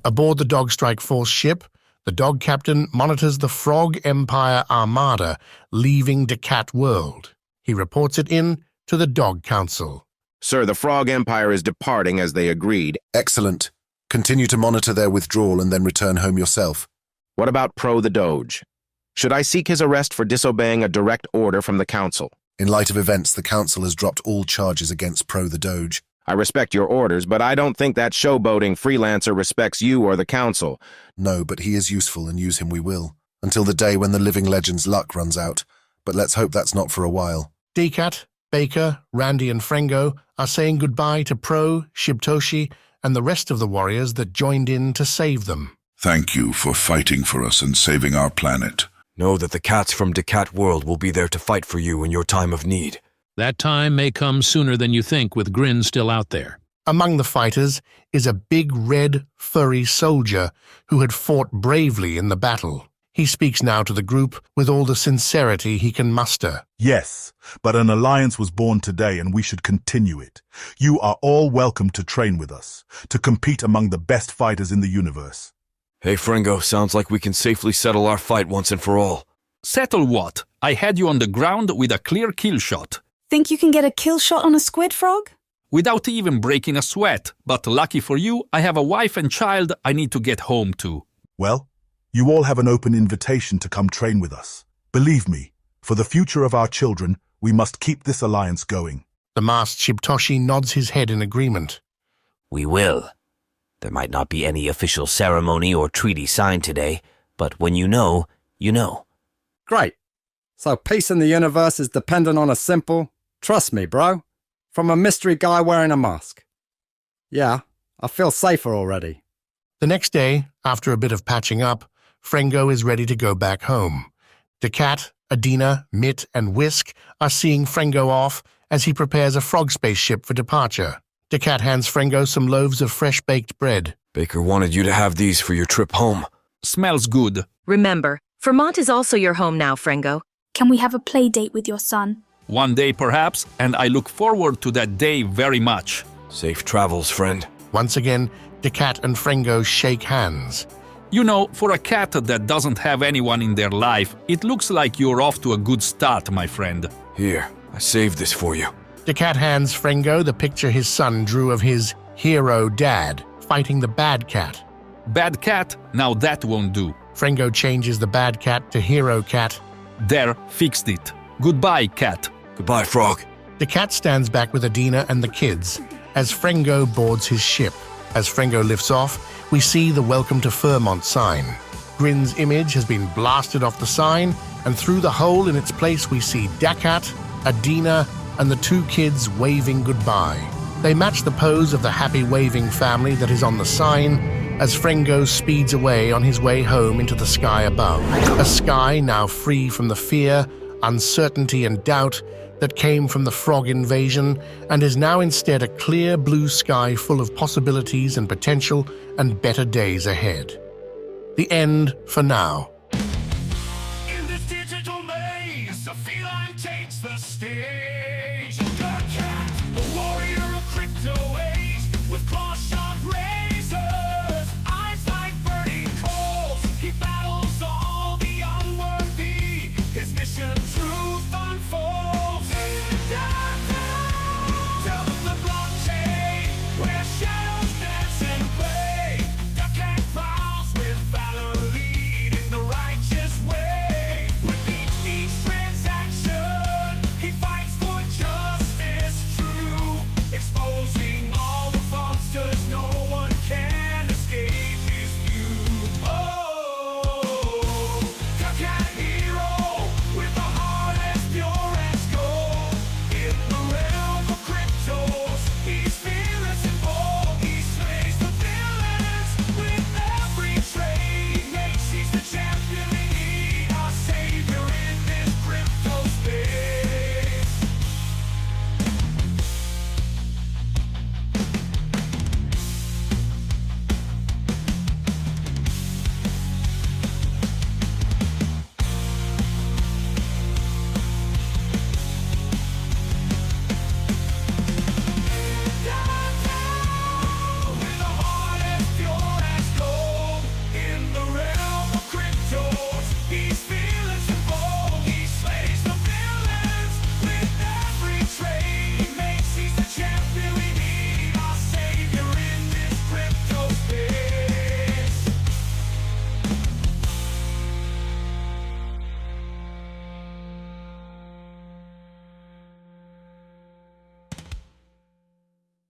Aboard the Dog Strike Force ship, the Dog Captain monitors the Frog Empire Armada leaving DACAT World. He reports it in to the Dog Council. Sir, the Frog Empire is departing as they agreed. Excellent. Continue to monitor their withdrawal and then return home yourself. What about Pro the Doge? Should I seek his arrest for disobeying a direct order from the Council? In light of events, the Council has dropped all charges against Pro the Doge. I respect your orders, but I don't think that showboating freelancer respects you or the Council. No, but he is useful and use him we will. Until the day when the living legend's luck runs out. But let's hope that's not for a while. DACAT, Baker, Randy and Frengo are saying goodbye to Pro, Shibtoshi, and the rest of the warriors that joined in to save them. Thank you for fighting for us and saving our planet. Know that the cats from DACAT World will be there to fight for you in your time of need. That time may come sooner than you think with Grin still out there. Among the fighters is a big red, furry soldier who had fought bravely in the battle. He speaks now to the group with all the sincerity he can muster. Yes, but an alliance was born today and we should continue it. You are all welcome to train with us, to compete among the best fighters in the universe. Hey, Frengo, sounds like we can safely settle our fight once and for all. Settle what? I had you on the ground with a clear kill shot. Think you can get a kill shot on a squid frog? Without even breaking a sweat, but lucky for you, I have a wife and child I need to get home to. Well, you all have an open invitation to come train with us. Believe me, for the future of our children, we must keep this alliance going. The masked Shibtoshi nods his head in agreement. We will. There might not be any official ceremony or treaty signed today, but when you know, you know. Great. So peace in the universe is dependent on a simple, trust me, bro, from a mystery guy wearing a mask. Yeah, I feel safer already. The next day, after a bit of patching up, Frengo is ready to go back home. DACAT, Adina, Mitt, and Whisk are seeing Frengo off as he prepares a frog spaceship for departure. DACAT hands Frengo some loaves of fresh-baked bread. Baker wanted you to have these for your trip home. Smells good. Remember, Vermont is also your home now, Frengo. Can we have a play date with your son? One day perhaps, and I look forward to that day very much. Safe travels, friend. Once again, DACAT and Frengo shake hands. You know, for a cat that doesn't have anyone in their life, it looks like you're off to a good start, my friend. Here, I saved this for you. DACAT hands Frengo the picture his son drew of his hero dad fighting the bad cat. Bad cat? Now that won't do. Frengo changes the bad cat to hero cat. There, fixed it. Goodbye, cat. Goodbye, frog. DACAT stands back with Adina and the kids as Frengo boards his ship. As Frengo lifts off, we see the Welcome to Vermont sign. Grin's image has been blasted off the sign, and through the hole in its place we see DACAT, Adina, and the two kids waving goodbye. They match the pose of the happy waving family that is on the sign as Frengo speeds away on his way home into the sky above. A sky now free from the fear, uncertainty, and doubt that came from the frog invasion and is now instead a clear blue sky full of possibilities and potential and better days ahead. The end for now.